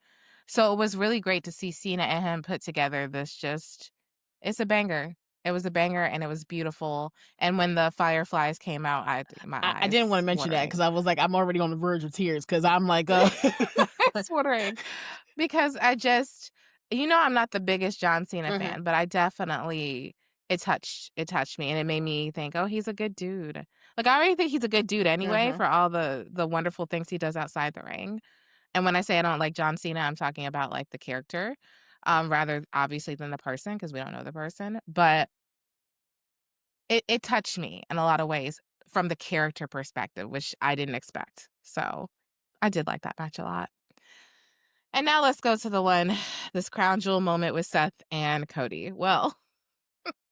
So it was really great to see Cena and him put together it's a banger. It was a banger and it was beautiful. And when the fireflies came out, I didn't want to mention that because I was like, I'm already on the verge of tears because I'm like, I was wondering. Because I'm not the biggest John Cena fan, but I definitely, it touched me and it made me think, oh, he's a good dude. Like, I already think he's a good dude anyway for all the wonderful things he does outside the ring. And when I say I don't like John Cena, I'm talking about like the character, rather obviously than the person because we don't know the person. But it touched me in a lot of ways from the character perspective, which I didn't expect. So I did like that match a lot. And now let's go to this crown jewel moment with Seth and Cody. Well,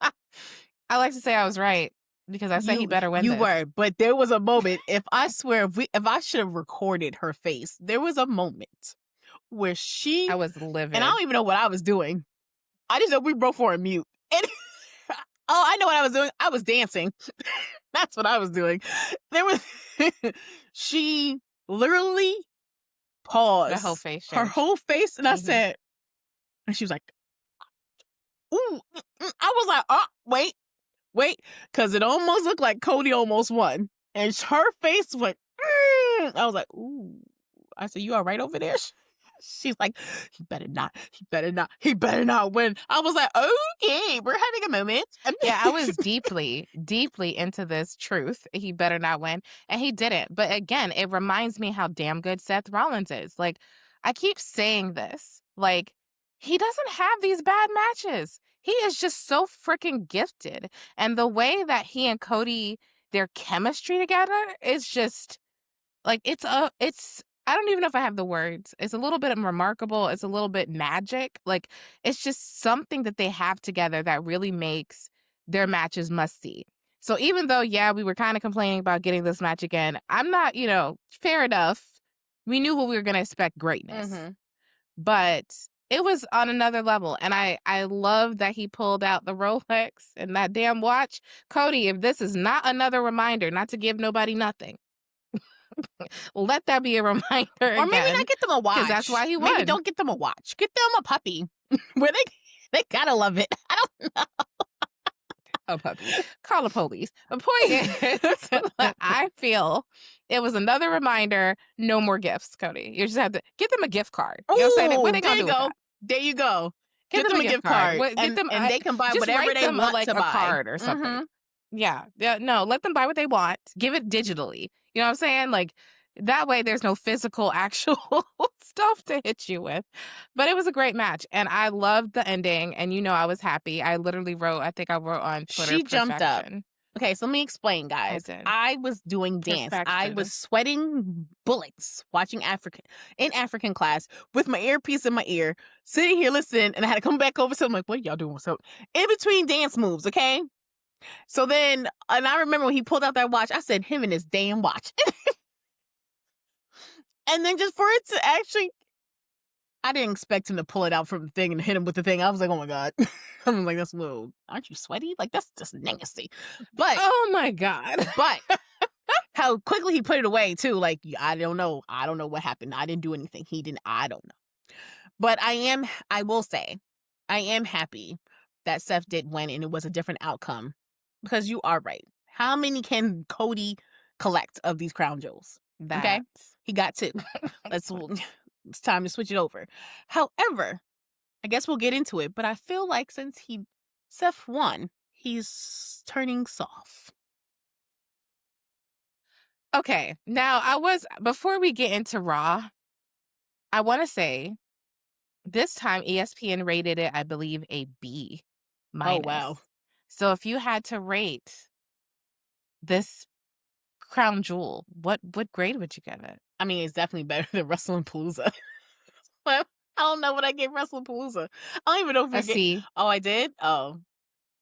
I like to say I was right because I said he better win You this. were, but there was a moment. If I should have recorded her face, there was a moment where I was livid. And I don't even know what I was doing. I just know we both were on mute. And I know what I was doing. I was dancing. That's what I was doing. She literally paused. The whole face changed. Her whole face. And I said, and she was like, ooh. I was like, oh, wait. Because it almost looked like Cody almost won. And her face went, I was like, ooh. I said, you all right over there? She's like, he better not win. I was like, okay, we're having a moment. Yeah, I was deeply, deeply into this truth. He better not win. And he didn't. But again, it reminds me how damn good Seth Rollins is. Like, I keep saying this. Like, he doesn't have these bad matches. He is just so freaking gifted. And the way that he and Cody, their chemistry together is just like, I don't even know if I have the words. It's a little bit remarkable. It's a little bit magic. Like, it's just something that they have together that really makes their matches must see. So even though, yeah, we were kind of complaining about getting this match again, I'm not, fair enough. We knew what we were going to expect, greatness. But it was on another level. And I love that he pulled out the Rolex and that damn watch. Cody, if this is not another reminder not to give nobody nothing, let that be a reminder. Or maybe not get them a watch. Because that's why he won. Maybe don't get them a watch. Get them a puppy. Where they gotta love it. I don't know. A puppy. Call the police. The point is, I feel it was another reminder, no more gifts, Cody. You just have to get them a gift card. You know what I'm saying? What are they gonna do with that? There you go. Get them a gift card. What, and they can buy just whatever write they them want like to a buy. card or something. Yeah, no, let them buy what they want. Give it digitally. You know what I'm saying? Like, that way there's no physical, actual stuff to hit you with. But it was a great match, and I loved the ending, and I was happy. I literally wrote, I think I wrote on Twitter, She jumped up. perfection. Okay, so let me explain, guys. did. I was doing dance. I Perfection. was sweating bullets watching African class with my earpiece in my ear, sitting here listening, and I had to come back over. So I'm like, what y'all doing? So in between dance moves, okay? So then, and I remember when he pulled out that watch, I said, him and his damn watch. And then just for it to actually, I didn't expect him to pull it out from the thing and hit him with the thing. I was like, oh my God. I'm like, that's little, aren't you sweaty? Like, that's just nasty. But, oh my God. But how quickly he put it away too. Like, I don't know. I don't know what happened. I didn't do anything. He didn't. I don't know. But I will say, I am happy that Seth did win and it was a different outcome. Because you are right. How many can Cody collect of these crown jewels? Okay? He got 2. It's time to switch it over. However, I guess we'll get into it. But I feel like since Seth won, he's turning soft. Okay, now before we get into Raw, I want to say this time ESPN rated it, I believe, a B-. Oh, wow. So if you had to rate this crown jewel, what grade would you give it? I mean, it's definitely better than Wrestling Palooza. I don't know what I gave Wrestling Palooza. I don't even know if I see. Oh, I did? Oh.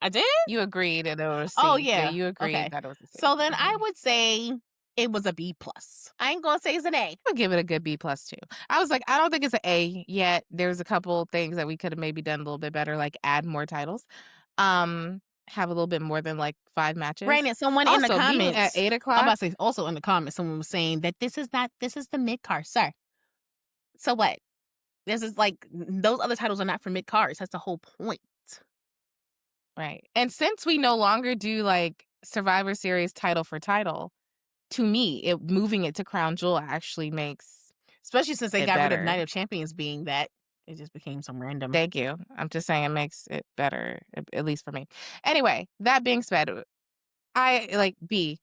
I did? You agreed that it was C. Oh, yeah. You agreed that it was a C. So then I would say it was a B+. I ain't gonna say it's an A. I would give it a good B+ too. I was like, I don't think it's an A yet. There's a couple things that we could have maybe done a little bit better, like add more titles. Have a little bit more than like 5 matches. Granted, someone in the comments at 8 o'clock. I'm about to say, also in the comments, someone was saying that this is the mid-card, sir. So what? This is like, those other titles are not for mid-cards. That's the whole point. Right. And since we no longer do like Survivor Series title for title, to me, moving it to Crown Jewel actually makes, especially since they got better. rid of Night of Champions being that, it just became some random. Thank you. I'm just saying it makes it better, at least for me. Anyway, that being said, I like B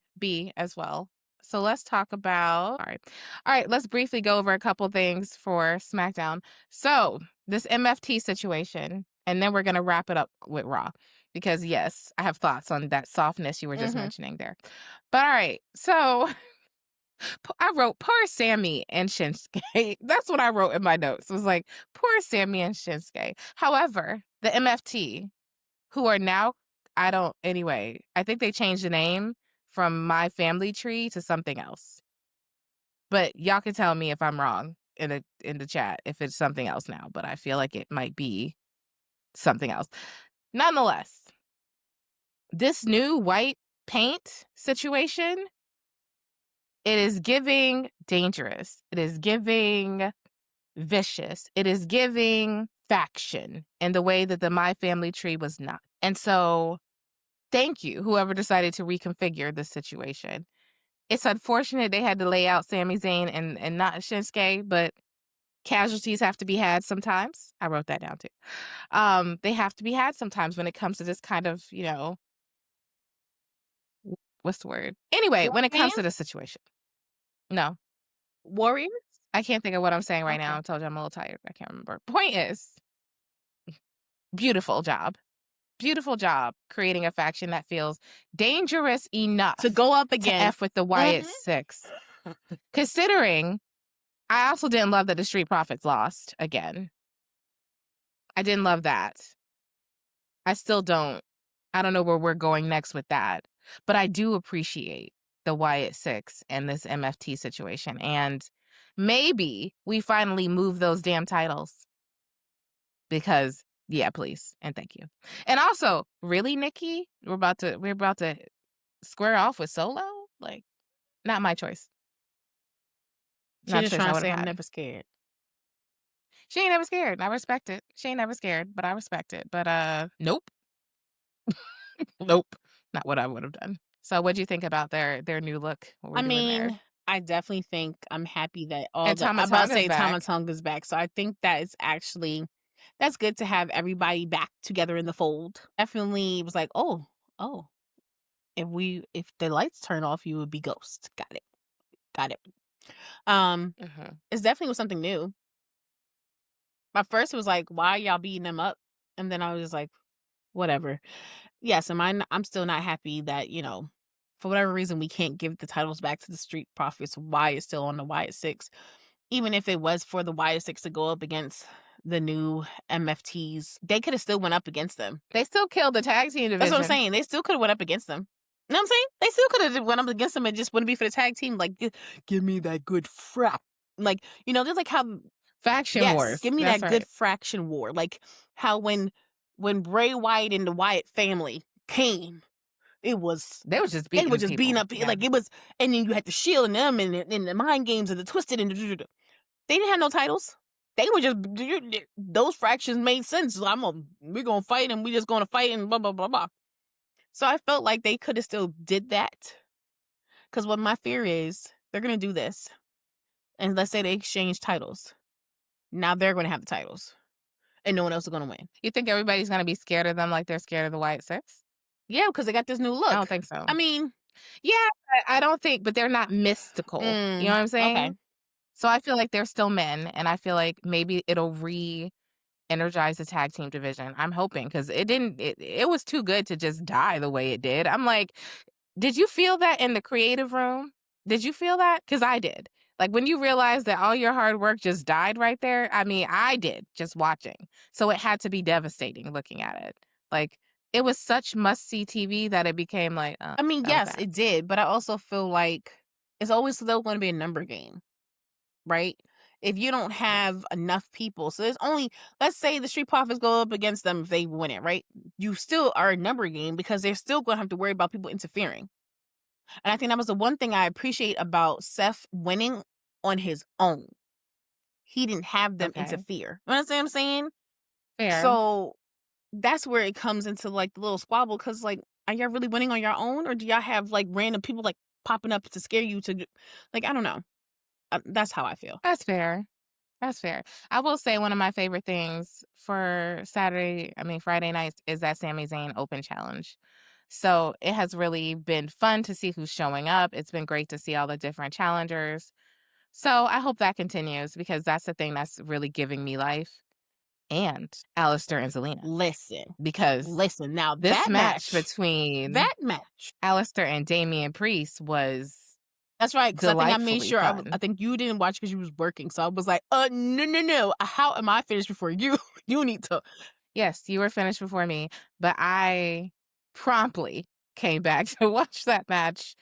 as well. So let's talk about, all right, let's briefly go over a couple things for SmackDown. So this MFT situation, and then we're going to wrap it up with Raw. Because yes, I have thoughts on that softness you were just mentioning there. But all right, so I wrote, poor Sammy and Shinsuke. That's what I wrote in my notes. It was like, poor Sammy and Shinsuke. However, the MFT, who are now, I think they changed the name from My Family Tree to something else. But y'all can tell me if I'm wrong in the chat, if it's something else now. But I feel like it might be something else. Nonetheless, this new white paint situation, it is giving dangerous. It is giving vicious. It is giving faction in the way that the My Family Tree was not. And so, thank you, whoever decided to reconfigure this situation. It's unfortunate they had to lay out Sami Zayn and not Shinsuke, but casualties have to be had sometimes. I wrote that down too. They have to be had sometimes when it comes to this kind of, what's the word? Anyway, when it comes to this situation. No. Warriors? I can't think of what I'm saying right now. I told you I'm a little tired. I can't remember. Point is, beautiful job. Beautiful job creating a faction that feels dangerous enough to go up again. To F with the Wyatt Six. Considering, I also didn't love that the Street Profits lost again. I didn't love that. I still don't. I don't know where we're going next with that. But I do appreciate the Wyatt Six and this MFT situation. And maybe we finally move those damn titles. Because, yeah, please. And thank you. And also, really, Nikki? We're about to square off with Solo? Like, not my choice. She's just trying to say I'm never scared. She ain't never scared. I respect it. She ain't never scared, but I respect it. But nope. Nope. Not what I would have done. So what'd you think about their new look? I definitely think I'm happy that Tama Tonga's Tama Tonga's back. So I think that is actually That's good to have everybody back together in the fold. Definitely was like, oh, if the lights turn off, you would be Ghost. Got it. It's definitely was something new. My first was like, why y'all beating them up? And then I was just like, whatever. Yes, I'm still not happy that, for whatever reason, we can't give the titles back to the Street Profits. Why it's still on the Wyatt Six. Even if it was for the Wyatt Six to go up against the new MFTs, they could have still went up against them. They still killed the tag team division. That's what I'm saying. They still could have went up against them. You know what I'm saying? They still could have went up against them and just wouldn't be for the tag team. Like, give me that good frap. Like, there's like how faction wars. Give me That's that good fraction war. Like how when Bray Wyatt and the Wyatt family came, they was just beating up. Yeah. Like it was, and then you had the Shield and them and the Mind Games and the Twisted and they didn't have no titles. They were just those fractions made sense. We're gonna fight and we just gonna fight and blah blah blah blah. So I felt like they could have still did that. Because what my fear is, they're gonna do this, and let's say they exchange titles. Now they're gonna have the titles, and no one else is gonna win. You think everybody's gonna be scared of them like they're scared of the Wyatt Six? Yeah, because they got this new look. I don't think so. I mean, yeah, I don't think, but they're not mystical. You know what I'm saying? Okay. So I feel like they're still men, and I feel like maybe it'll re-energize the tag team division. I'm hoping, because it was too good to just die the way it did. I'm like, did you feel that in the creative room? Did you feel that? Because I did. Like when you realize that all your hard work just died right there. I mean, I did just watching. So it had to be devastating looking at it. Like it was such must-see TV that it became like, I mean, yes, it did, but I also feel like it's always still going to be a number game, right? If you don't have enough people, so there's only, let's say the Street Profits go up against them if they win it, right? You still are a number game because they're still going to have to worry about people interfering. And I think that was the one thing I appreciate about Seth winning on his own. He didn't have them interfere. You understand what I'm saying? Fair. So that's where it comes into like the little squabble, because like, are y'all really winning on your own, or do y'all have like random people like popping up to scare you to, like, I don't know. That's how I feel. That's fair. That's fair. I will say one of my favorite things for Friday nights is that Sami Zayn Open Challenge. So it has really been fun to see who's showing up. It's been great to see all the different challengers. So I hope that continues, because that's the thing that's really giving me life. And Alistair and Zelina. Listen, now this that match between Alistair and Damian Priest was, that's right, because I think I made sure, I think you didn't watch because you was working. So I was like, no. How am I finished before you? You need to. Yes, you were finished before me, but I promptly came back to watch that match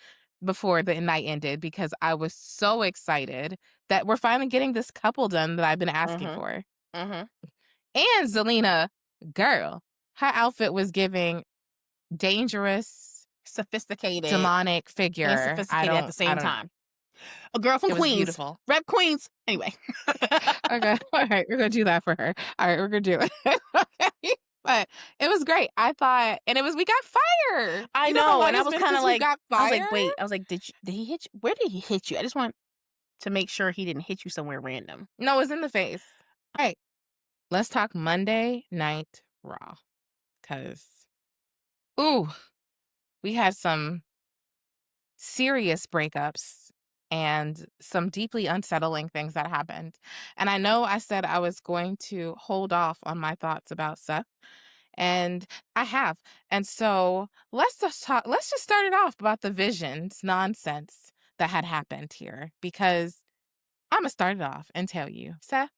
before the night ended, because I was so excited that we're finally getting this couple done that I've been asking for. And Zelina, girl, her outfit was giving dangerous, sophisticated, demonic figure. And sophisticated at the same time. A girl from Queens. Beautiful. Rep Queens. Anyway. Okay. All right. We're going to do that for her. All right. We're going to do it. But it was great. I thought, and we got fire. I know. And I was kind of like, I was like, wait. I was like, did he hit you? Where did he hit you? I just want to make sure he didn't hit you somewhere random. No, it was in the face. All right. Let's talk Monday Night Raw. Because, we had some serious breakups and some deeply unsettling things that happened. And I know I said I was going to hold off on my thoughts about Seth, and I have. And so let's just start it off about the Visions nonsense that had happened here, because I'm going to start it off and tell you, Seth,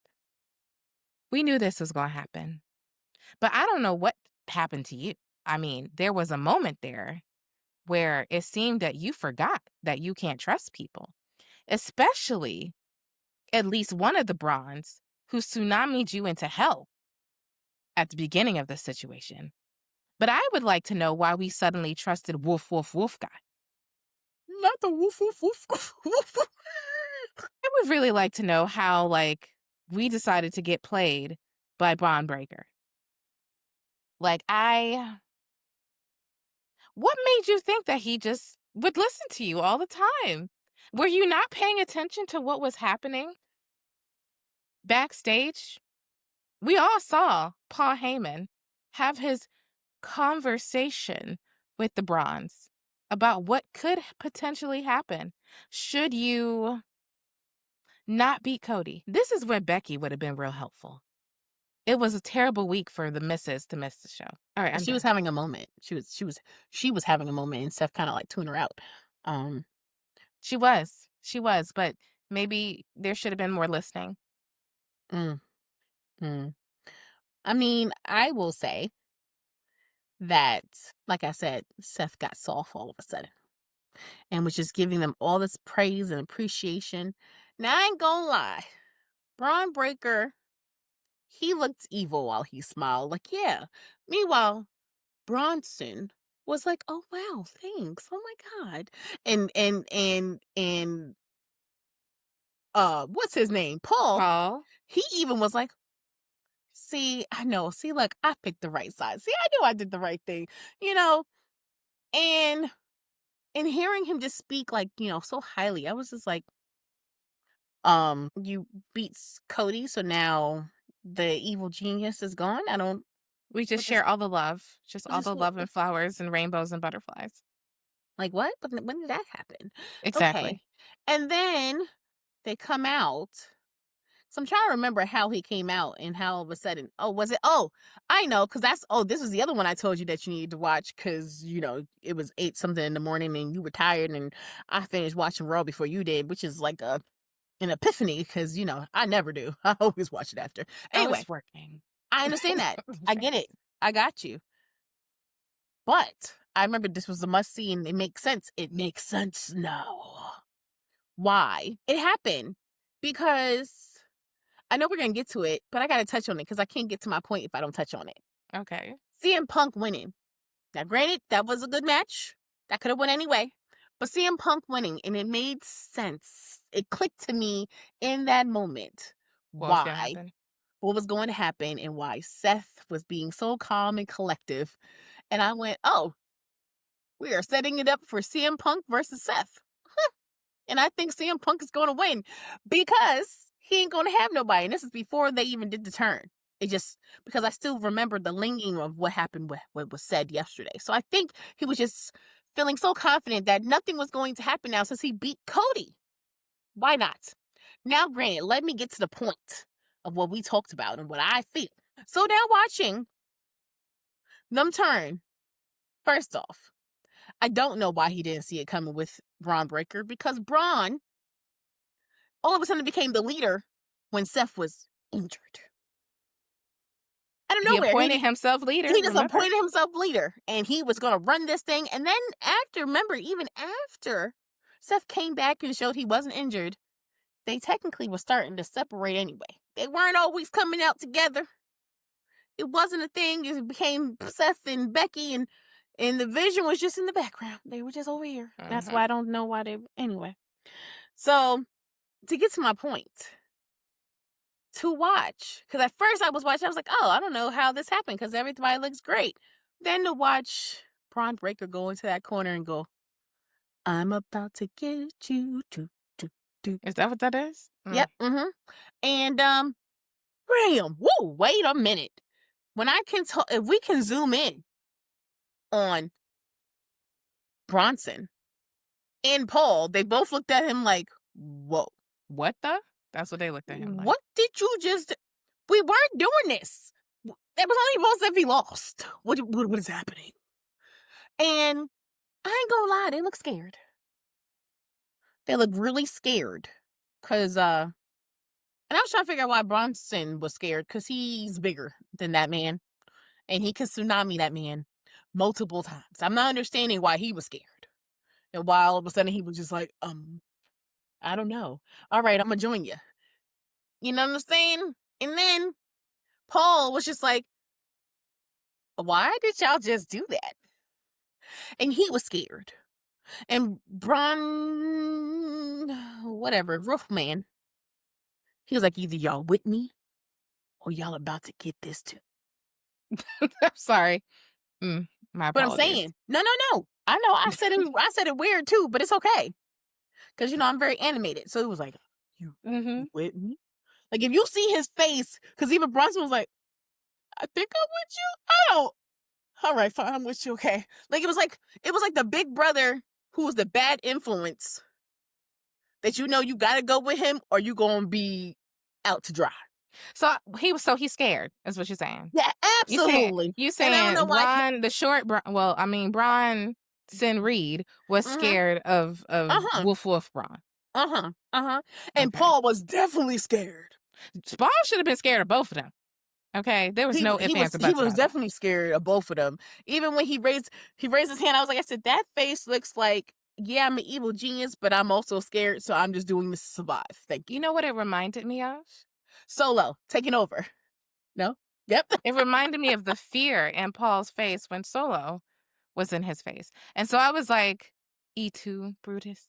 we knew this was going to happen, but I don't know what happened to you. I mean, there was a moment there where it seemed that you forgot that you can't trust people, especially at least one of the Bronze who tsunamied you into hell at the beginning of the situation. But I would like to know why we suddenly trusted Woof Woof Woof guy. Not the Woof Woof Woof Woof. I would really like to know how, we decided to get played by Bond Breaker. What made you think that he just would listen to you all the time? Were you not paying attention to what was happening backstage We all saw Paul Heyman have his conversation with the Bronze about what could potentially happen should you not beat Cody. This is where Becky would have been real helpful. It was a terrible week for the missus to miss the show. All right, I'm She was done. having a moment. She was having a moment, and Steph kind of like tuned her out. She was, but maybe there should have been more listening. mm, mm. I mean, I will say that, like I said, Seth got soft all of a sudden and was just giving them all this praise and appreciation. Now, I ain't gonna lie. Braun Breaker, he looked evil while he smiled. Like, yeah. Meanwhile, Bronson was like, "Oh wow, thanks. Oh my god." And what's his name? Paul. Paul, He even was like, "See, I know. See, look, I picked the right side. See, I knew I did the right thing." You know, and hearing him just speak like, so highly, I was just like, you beat Cody, so now the evil genius is gone. I don't we just what this share all the love, just what all this the love and flowers and rainbows and butterflies. like what? When did that happen? Okay. Exactly. And then they come out. So I'm trying to remember how he came out and how all of a sudden, oh, was it? Oh, I know, because this was the other one I told you that you needed to watch because, it was 8 something in the morning and you were tired and I finished watching Raw before you did, which is like an epiphany because, I never do. I always watch it after. I Anyway, was working. I understand that. I get it. I got you. But I remember this was a must see and it makes sense. It makes sense now. Why? It happened because I know we're going to get to it, but I got to touch on it because I can't get to my point if I don't touch on it. Okay. CM Punk winning. Now, granted, that was a good match. That could have went anyway. But CM Punk winning, and it made sense. It clicked to me in that moment. What was gonna Why? happen? What was going to happen and why Seth was being so calm and collective. And I went, oh, we are setting it up for CM Punk versus Seth. And I think CM Punk is going to win because he ain't going to have nobody. And this is before they even did the turn. It just, because I still remember the lingering of what happened, what was said yesterday. So I think he was just feeling so confident that nothing was going to happen now since he beat Cody. Why not? Now, granted, let me get to the point of what we talked about and what I feel. So now watching them turn, first off, I don't know why he didn't see it coming with Braun Breaker because Braun all of a sudden became the leader when Seth was injured. Out of He nowhere, appointed himself leader, he just remember? appointed himself leader, and he was going to run this thing. And then remember, even after Seth came back and showed he wasn't injured, they technically were starting to separate anyway. They weren't always coming out together. It wasn't a thing. It became Seth and Becky, and the Vision was just in the background. They were just over here. That's why I don't know why they. Anyway, so to get to my point, to watch, because at first I was watching, I was like, oh, I don't know how this happened because everybody looks great. Then to watch Braun Breaker go into that corner and go, I'm about to get you. Is that what that is? Yep. Mm-hmm. And Graham, whoa, wait a minute. When I can talk, if we can zoom in on Bronson and Paul, they both looked at him like, whoa. What the? That's what they looked at him like. What did you just? We weren't doing this. That was only most if he lost. What is happening? And I ain't gonna lie, they look scared. They look really scared. Cause and I was trying to figure out why Bronson was scared, because he's bigger than that man. And he can tsunami that man multiple times. I'm not understanding why he was scared. And why all of a sudden he was just like, I don't know. All right, I'm gonna join you. You know what I'm saying? And then Paul was just like, why did y'all just do that? And he was scared. And Bron, whatever, Roofman, he was like, either y'all with me or y'all about to get this too. I'm sorry. My But I'm apologies. saying, no. I know I said it weird too, but it's okay. Because, I'm very animated. So it was like, you with me? Like, if you see his face, because even Bronson was like, I think I'm with you. I don't. All right, fine, I'm with you. Okay. Like, it was like the big brother who was the bad influence that you know you gotta go with him or you gonna be out to dry. So he's scared, is what you're saying. Yeah, absolutely. You And I don't know saying why. Bron, the short, Bron Sin Reed was scared of Woof Woof Bron. And Paul was definitely scared. Paul should have been scared of both of them. Okay, there was no ifs, ands, or buts. He was definitely scared of both of them. Even when he raised his hand, I said, that face looks like, yeah, I'm an evil genius, but I'm also scared, so I'm just doing this to survive. Thank you. You know what it reminded me of? Solo taking over. No? Yep. It reminded me of the fear in Paul's face when Solo was in his face. And so I was like, E2, Brutus.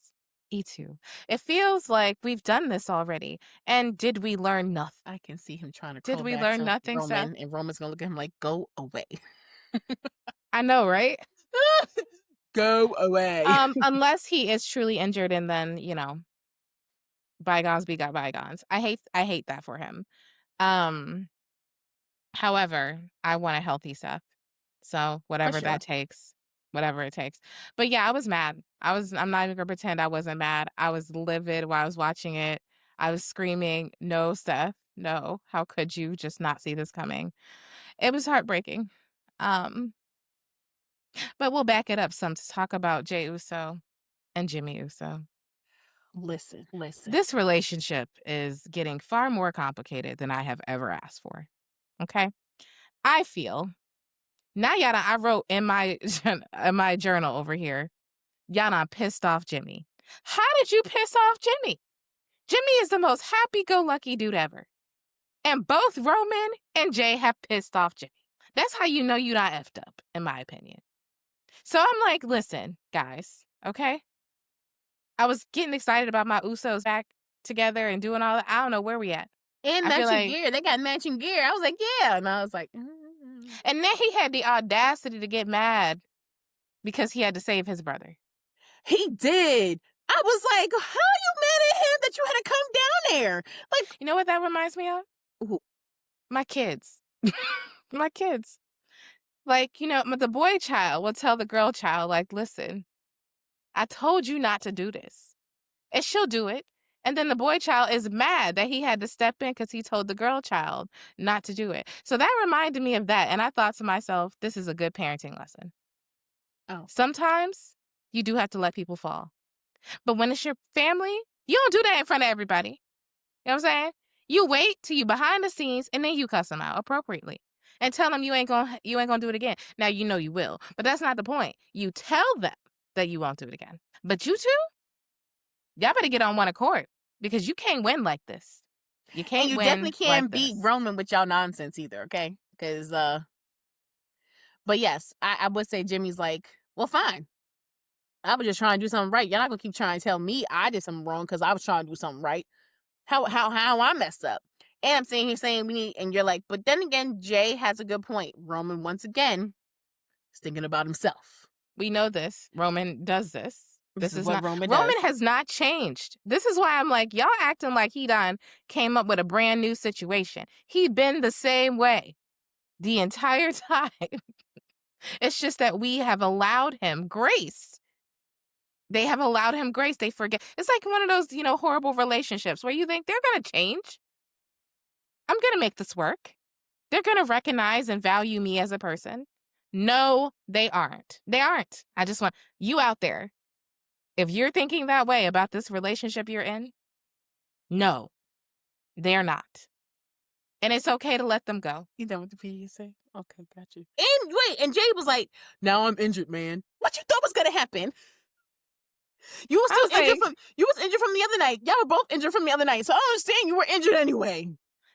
E2. It feels like we've done this already. And did we learn nothing? I can see him trying to Did we learn nothing, Roman, Seth? and Roman's going to look at him like, go away. I know, right? Go away. Unless he is truly injured and then, bygones be got bygones. I hate that for him. However, I want a healthy Seth. So whatever that takes, whatever it takes. But yeah, I was mad. I'm not even gonna pretend I wasn't mad. I was livid while I was watching it. I was screaming, no, Seth, no. How could you just not see this coming? It was heartbreaking. But we'll back it up some to talk about Jey Uso and Jimmy Uso. Listen. This relationship is getting far more complicated than I have ever asked for. Okay? I feel, now Yana, I wrote in my journal over here, Yana pissed off Jimmy. How did you piss off Jimmy? Jimmy is the most happy-go-lucky dude ever. And both Roman and Jay have pissed off Jimmy. That's how you know you're not effed up, in my opinion. So I'm like, listen, guys, okay? I was getting excited about my Usos back together and doing all that. I don't know where we at. And matching gear. They got matching gear. I was like, yeah. And I was like, And then he had the audacity to get mad because he had to save his brother. He did. I was like, how are you mad at him that you had to come down there? Like, you know what that reminds me of? Ooh. My kids. My kids. Like, the boy child will tell the girl child, like, listen, I told you not to do this. And she'll do it. And then the boy child is mad that he had to step in because he told the girl child not to do it. So that reminded me of that. And I thought to myself, this is a good parenting lesson. Oh. Sometimes you do have to let people fall. But when it's your family, you don't do that in front of everybody. You know what I'm saying? You wait till you behind the scenes and then you cuss them out appropriately. And tell them you ain't gonna do it again. Now you know you will. But that's not the point. You tell them that you won't do it again. But you two, y'all better get on one accord. Because you can't win like this. You can't and you win definitely can't like beat this. Roman with y'all nonsense either, okay? Because, but yes, I would say Jimmy's like, well, fine. I was just trying to do something right. You're not going to keep trying to tell me I did something wrong because I was trying to do something right. How I messed up. And I'm saying we need, and you're like, but then again, Jay has a good point. Roman, once again, is thinking about himself. We know this. Roman does this. This is what not Roman has not changed. This is why I'm like, y'all acting like he done came up with a brand new situation. He been the same way the entire time. It's just that we have allowed him grace. They have allowed him grace. They forget. It's like one of those, horrible relationships where you think they're going to change. I'm going to make this work. They're going to recognize and value me as a person. No, they aren't. They aren't. I just want you out there. If you're thinking that way about this relationship you're in, no, they're not. And it's okay to let them go. You done with the PDA say? Okay, got you. And wait, and Jay was like, now I'm injured, man. What you thought was going to happen? You was still injured from the other night. Y'all were both injured from the other night. So I don't understand you were injured anyway.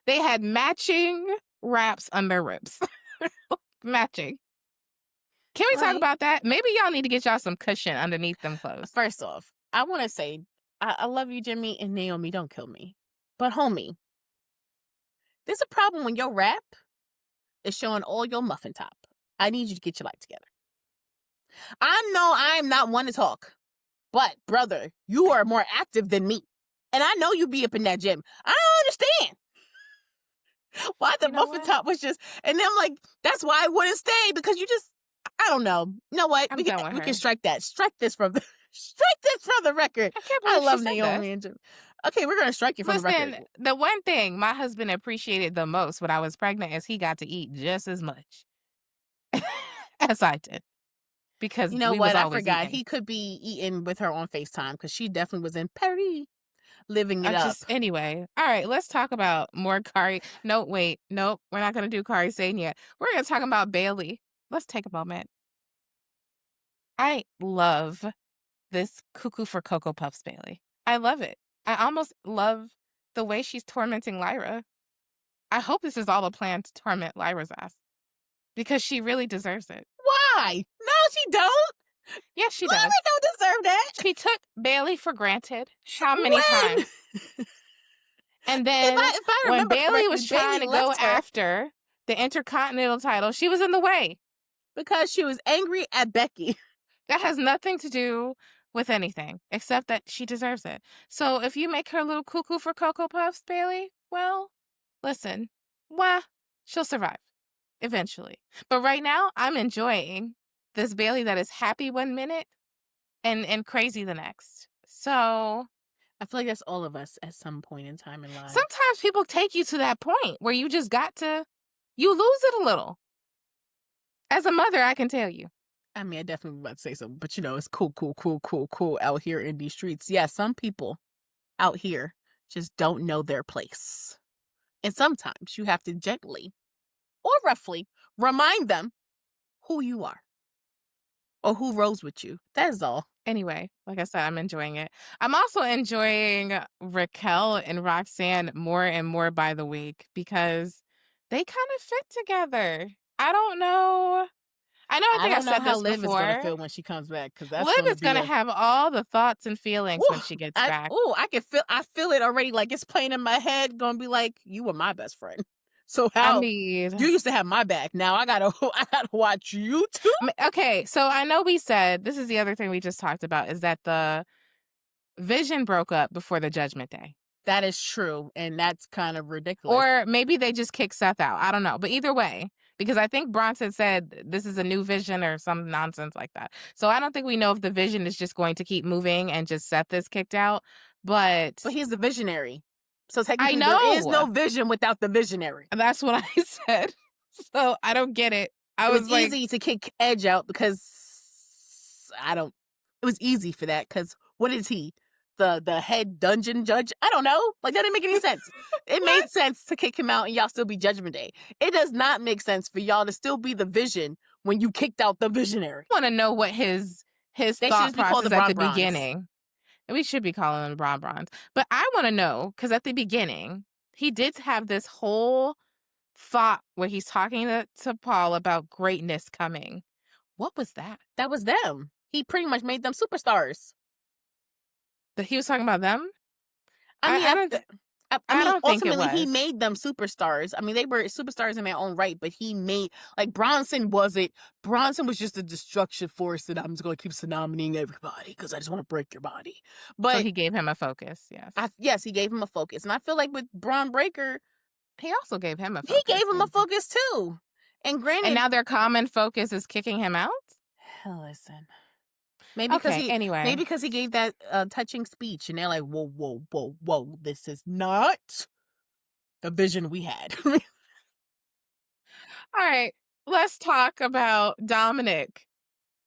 They had matching wraps on their ribs. Matching. Can we talk about that? Maybe y'all need to get y'all some cushion underneath them clothes. First off, I want to say, I love you, Jimmy, and Naomi, don't kill me. But homie, there's a problem when your rap is showing all your muffin top. I need you to get your life together. I know I'm not one to talk, but brother, you are more active than me. And I know you be up in that gym. I don't understand. Why the You know muffin what? top was just, and then I'm like, that's why I wouldn't stay, because you just, I don't know. You know what? I'm done with We can her. strike that. Strike this from the record. I can't I believe she love said that. Naomi and Jim. Okay, we're gonna strike it from the record. Listen, the one thing my husband appreciated the most when I was pregnant is he got to eat just as much as I did because You know we was what? I always forgot. eating. He could be eating with her on FaceTime, because she definitely was in Paris living it I up. just anyway. All right, let's talk about more Kari. No, wait, nope, we're not gonna do Kari Sane yet. We're gonna talk about Bayley. Let's take a moment. I love this cuckoo for Cocoa Puffs Bayley. I love it. I almost love the way she's tormenting Lyra. I hope this is all a plan to torment Lyra's ass because she really deserves it. Why? No, she don't. Yes, she Lyra does. don't deserve that. She took Bayley for granted how many When? times? And then If I when remember Bayley correctly, was trying Bayley to go left her after the Intercontinental title, she was in the way. because she was angry at Becky. That has nothing to do with anything except that she deserves it. So if you make her a little cuckoo for Cocoa Puffs, Bayley, well, listen, wah, she'll survive eventually. But right now, I'm enjoying this Bayley that is happy one minute and crazy the next. So I feel like that's all of us at some point in time in life. sometimes people take you to that point where you just got to, you lose it a little. As a mother, I can tell you. I mean, I definitely was about to say something, but it's cool out here in these streets. Yeah, some people out here just don't know their place. And sometimes you have to gently or roughly remind them who you are or who rose with you. That is all. Anyway, like I said, I'm enjoying it. I'm also enjoying Raquel and Roxanne more and more by the week because they kind of fit together. I don't know. I I think I don't know said how this Liv is going to before. feel when she comes back, because that's Liv going to is be gonna a... have all the thoughts and feelings when Ooh, she gets back. I feel it already. Like, it's playing in my head, going to be like, you were my best friend. So I how mean, you used to have my back. Now I gotta watch you too. okay, so I know we said this is the other thing we just talked about is that the Vision broke up before the Judgment Day. That is true, and that's kind of ridiculous. Or maybe they just kicked Seth out. I don't know. But either way, because I think Bronson said this is a new Vision or some nonsense like that. So I don't think we know if the Vision is just going to keep moving and just Seth is kicked out. But he's the visionary. So I technically there is no know. Vision without the visionary. That's what I said. So I don't get it. It was like, easy to kick Edge out because it was easy for that, because what is he? The head dungeon judge? I don't know. Like, that didn't make any sense. It made sense to kick him out and y'all still be Judgment Day. It does not make sense for y'all to still be the Vision when you kicked out the visionary. I want to know what his They should thought just be called process the at the Bron Brons. beginning. We should be calling them Bron Brons. But I want to know, because at the beginning, he did have this whole thought where he's talking to Paul about greatness coming. What was that? That was them. He pretty much made them superstars. That he was talking about them? I mean, I don't think it ultimately, he was. made them superstars. I mean, they were superstars in their own right, but he made, like, Bronson wasn't. Bronson was just a destruction force that I'm just going to keep nominating everybody because I just want to break your body. But So he gave him a focus, yes. yes, he gave him a focus. And I feel like with Braun Breaker, He also gave him a focus. he gave him a focus too. And granted, And now their common focus is kicking him out? listen. Maybe anyway. because he gave that touching speech, and they're like, whoa, this is not the vision we had. All right, let's talk about Dominic,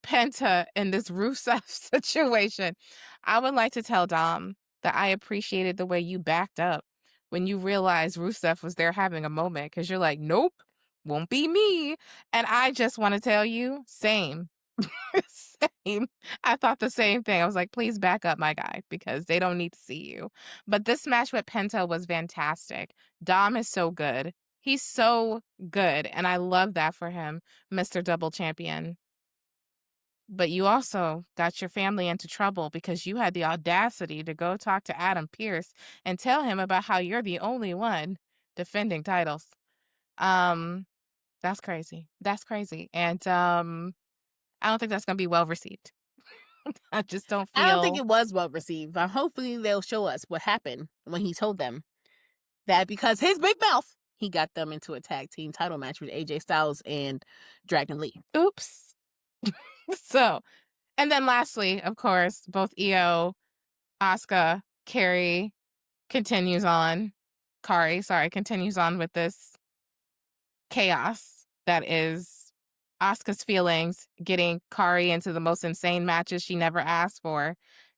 Penta, and this Rusev situation. I would like to tell Dom that I appreciated the way you backed up when you realized Rusev was there having a moment, because you're like, nope, won't be me. And I just want to tell you, same. Same. I thought the same thing. I was like, please back up, my guy, because they don't need to see you. But this match with Penta was fantastic. Dom is so good. He's so good. And I love that for him, Mr. Double Champion. But you also got your family into trouble because you had the audacity to go talk to Adam Pearce and tell him about how you're the only one defending titles. That's crazy. That's crazy. And I don't think that's going to be well received. I just don't feel. I don't think it was well received. Hopefully they'll show us what happened when he told them that, because his big mouth he got them into a tag team title match with AJ Styles and Dragon Lee. Oops. So, and then lastly, of course, both Io, Asuka, Carrie continues on. Kari, sorry, continues on with this chaos that is Asuka's feelings, getting Kari into the most insane matches she never asked for.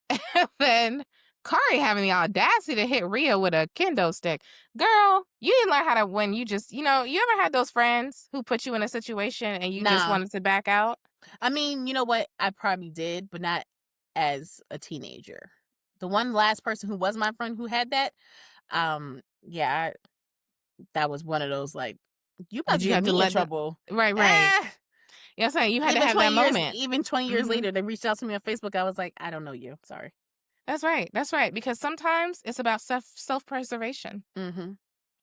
And then Kari having the audacity to hit Rhea with a kendo stick. Girl, you didn't learn how to win. You just, you ever had those friends who put you in a situation and you just Nah. wanted to back out? I mean, you know what? I probably did, but not as a teenager. The one last person who was my friend who had that, yeah, that was one of those like, you about Did to you get have to me in let them? trouble. Right. Eh. You know what I'm saying? You had to Even have that 20 years, moment. even 20 years Mhm. later, they reached out to me on Facebook. I was like, I don't know you. Sorry. That's right. That's right. Because sometimes it's about self-preservation. Mm-hmm.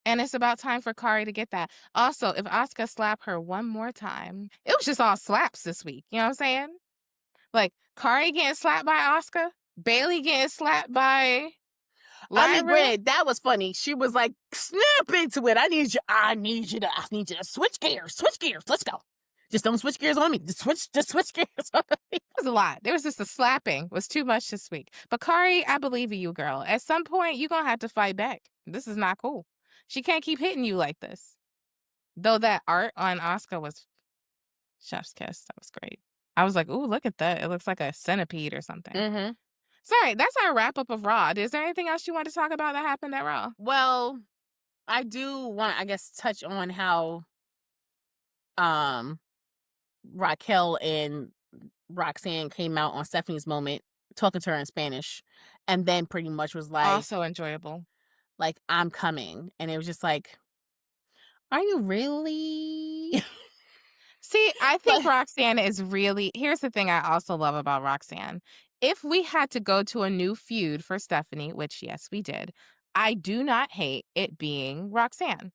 And it's about time for Kari to get that. Also, if Asuka slapped her one more time, it was just all slaps this week. You know what I'm saying? Like Kari getting slapped by Asuka, Bayley getting slapped by Lyra. I mean, granted, that was funny. She was like, snap into it. I need you to switch gears. Switch gears. Let's go. Just don't switch gears on me. Just switch gears on me. It was a lot. There was just the slapping was too much this week. But Kari, I believe in you, girl. At some point, you're going to have to fight back. This is not cool. She can't keep hitting you like this. Though that art on Asuka was chef's kiss. That was great. I was like, ooh, look at that. It looks like a centipede or something. Mm-hmm. Sorry, that's our wrap up of Raw. Is there anything else you want to talk about that happened at Raw? Well, I do want to, I guess, touch on how Raquel and Roxanne came out on Stephanie's moment talking to her in Spanish, and then pretty much was like, Also enjoyable. like, I'm coming. And it was just like, are you really? See, I think Roxanne is really. Here's the thing I also love about Roxanne. If we had to go to a new feud for Stephanie, which yes, we did, I do not hate it being Roxanne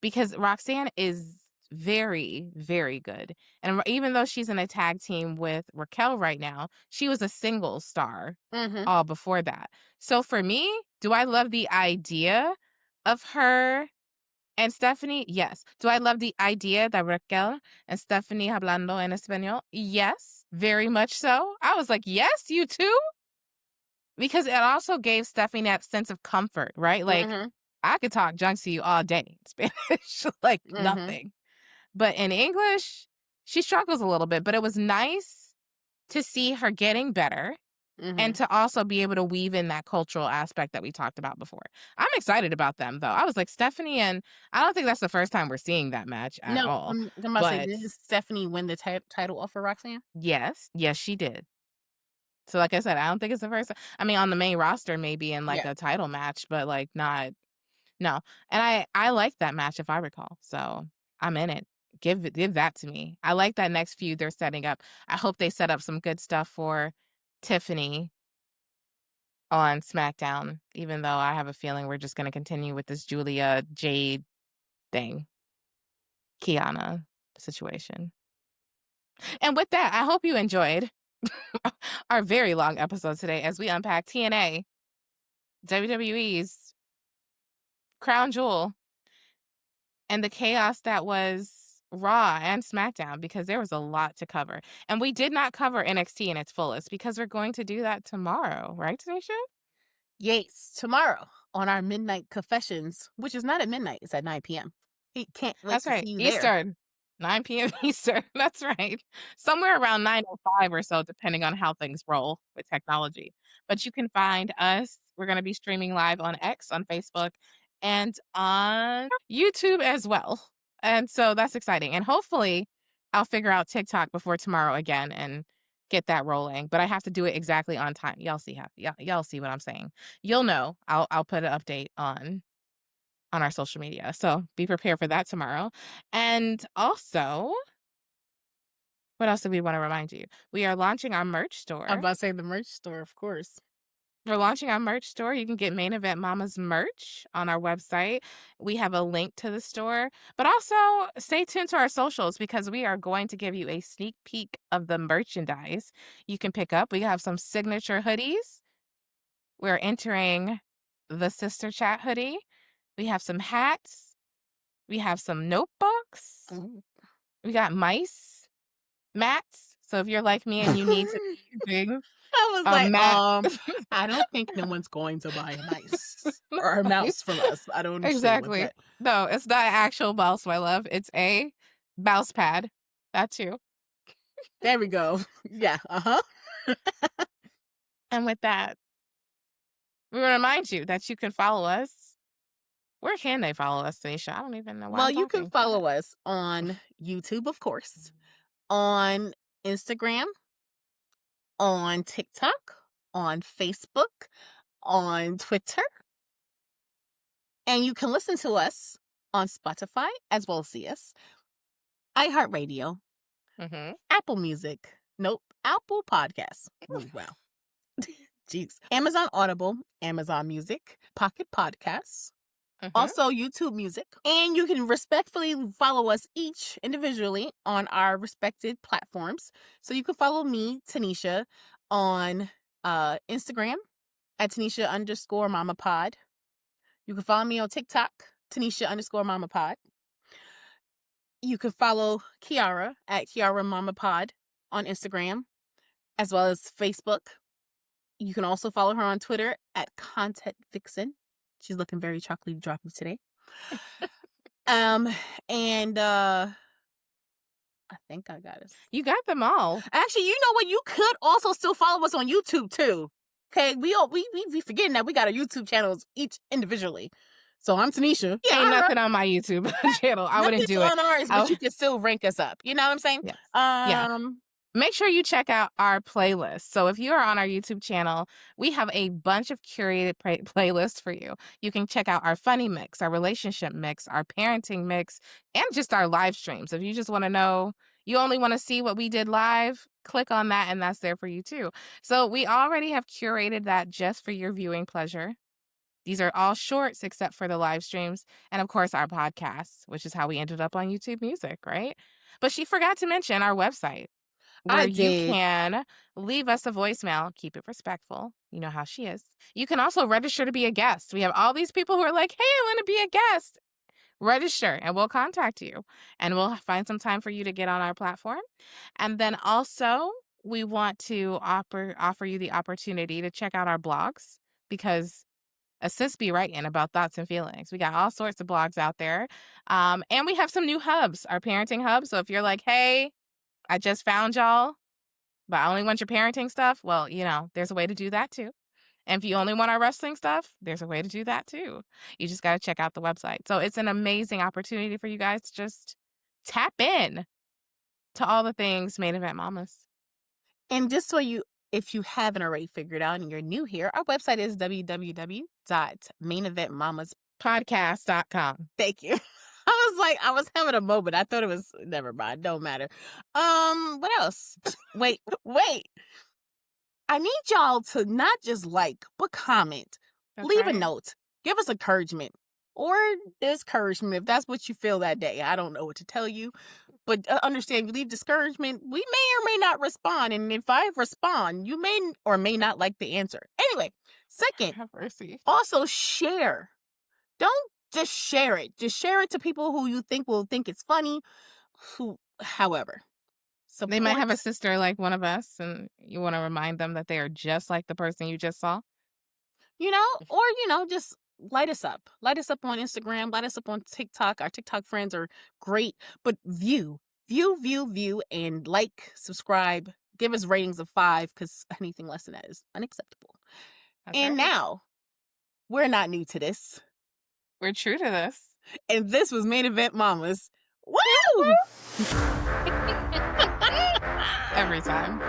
because Roxanne is very, very good. And even though she's in a tag team with Raquel right now, she was a single star all before that. So for me, do I love the idea of her and Stephanie? Yes. Do I love the idea that Raquel and Stephanie hablando en español? Yes, very much so. I was like, yes, you too? Because it also gave Stephanie that sense of comfort, right? Like, I could talk junk to you all day in Spanish, like nothing. But in English, she struggles a little bit. But it was nice to see her getting better and to also be able to weave in that cultural aspect that we talked about before. I'm excited about them, though. I was like, Stephanie, and I don't think that's the first time we're seeing that match at all. I'm about to say, did Stephanie win the title off of Roxanne? Yes, she did. So, like I said, I don't think it's the first. I mean, on the main roster, maybe in like a title match, but like not. No, and I like that match if I recall. So I'm in it. Give that to me. I like that next feud they're setting up. I hope they set up some good stuff for Tiffany on SmackDown, even though I have a feeling we're just going to continue with this Julia Jade thing, Kiana situation. And with that, I hope you enjoyed our very long episode today as we unpack TNA, WWE's crown jewel, and the chaos that was Raw and SmackDown, because there was a lot to cover. And we did not cover NXT in its fullest because we're going to do that tomorrow, right, Tanesha? Yes, tomorrow on our Midnight Confessions, which is not at midnight, it's at 9 p.m. He can't wait That's to right. see you there. Eastern. 9 p.m. Eastern. That's right. Somewhere around 9:05 or so, depending on how things roll with technology. But you can find us. We're going to be streaming live on X, on Facebook, and on YouTube as well. And so that's exciting. And hopefully I'll figure out TikTok before tomorrow again and get that rolling. But I have to do it exactly on time. Y'all see how y'all see what I'm saying. You'll know. I'll put an update on our social media. So be prepared for that tomorrow. And also, what else do we want to remind you? We are launching our merch store. I'm about to say the merch store, of course. We're launching our merch store. You can get Main Event Mama's merch on our website. We have a link to the store. But also, stay tuned to our socials because we are going to give you a sneak peek of the merchandise you can pick up. We have some signature hoodies. We're entering the Sister Chat hoodie. We have some hats. We have some notebooks. We got mice, mats. So if you're like me and you need to big I was like, mat. I don't think no one's going to buy a mice or a mouse from us. I don't understand what Exactly. that. No, it's not an actual mouse, my love. It's a mouse pad. That too. There we go. Yeah. And with that, we remind you that you can follow us. Where can they follow us, Tanesha? I don't even know why. Well, I'm you can talking. follow us on YouTube, of course, on Instagram, on TikTok, on Facebook, on Twitter. And you can listen to us on Spotify as well as see us, iHeartRadio, Mm-hmm. Apple Music. Nope, Apple Podcasts. Oh, wow. Jeez. Amazon Audible, Amazon Music, Pocket Podcasts, also YouTube Music. And you can respectfully follow us each individually on our respected platforms. So you can follow me, Tanesha, on Instagram at Tanesha_MamaPod. You can follow me on TikTok, Tanesha_MamaPod. You can follow Kiara at KiaraMamaPod on Instagram, as well as Facebook. You can also follow her on Twitter at Content Vixen. She's looking very chocolatey droppy today. And I think I got it. You got them all. Actually, you know what? You could also still follow us on YouTube too. Okay, we forgetting that we got our YouTube channels each individually. So I'm Tanesha. Yeah, ain't nothing on my YouTube channel. I wouldn't do it on ours, but you can still rank us up. You know what I'm saying? Yes. Yeah. Make sure you check out our playlist. So if you are on our YouTube channel, we have a bunch of curated playlists for you. You can check out our funny mix, our relationship mix, our parenting mix, and just our live streams. If you just want to know, you only want to see what we did live, click on that and that's there for you too. So we already have curated that just for your viewing pleasure. These are all shorts except for the live streams and, of course, our podcasts, which is how we ended up on YouTube Music, right? But she forgot to mention our website, where you can leave us a voicemail. Keep it respectful. You know how she is. You can also register to be a guest. We have all these people who are like, hey, I want to be a guest. Register and we'll contact you and we'll find some time for you to get on our platform. And then also we want to offer you the opportunity to check out our blogs, because a sis be writing about thoughts and feelings. We got all sorts of blogs out there. And we have some new hubs, our parenting hub. So if you're like, hey, I just found y'all, but I only want your parenting stuff, well, you know, there's a way to do that too. And if you only want our wrestling stuff, there's a way to do that too. You just got to check out the website. So it's an amazing opportunity for you guys to just tap in to all the things Main Event Mamas. And just so if you haven't already figured out and you're new here, our website is www.maineventmamaspodcast.com. Thank you. I was having a moment. I thought it was, never mind, don't matter. What else? Wait. I need y'all to not just like, but comment. That's Leave right. a note. Give us encouragement or discouragement if that's what you feel that day. I don't know what to tell you. But understand, you leave discouragement, we may or may not respond. And if I respond, you may or may not like the answer. Anyway, second, Have mercy. Also share. Don't just share it. Just share it to people who you think will think it's funny. However, they might have a sister like one of us, and you want to remind them that they are just like the person you just saw. You know, or, just light us up. Light us up on Instagram. Light us up on TikTok. Our TikTok friends are great. But view, and like, subscribe. Give us ratings of 5, because anything less than that is unacceptable. That's and right. Now, we're not new to this. We're true to this. And this was Main Event Mamas. Woo! Every time.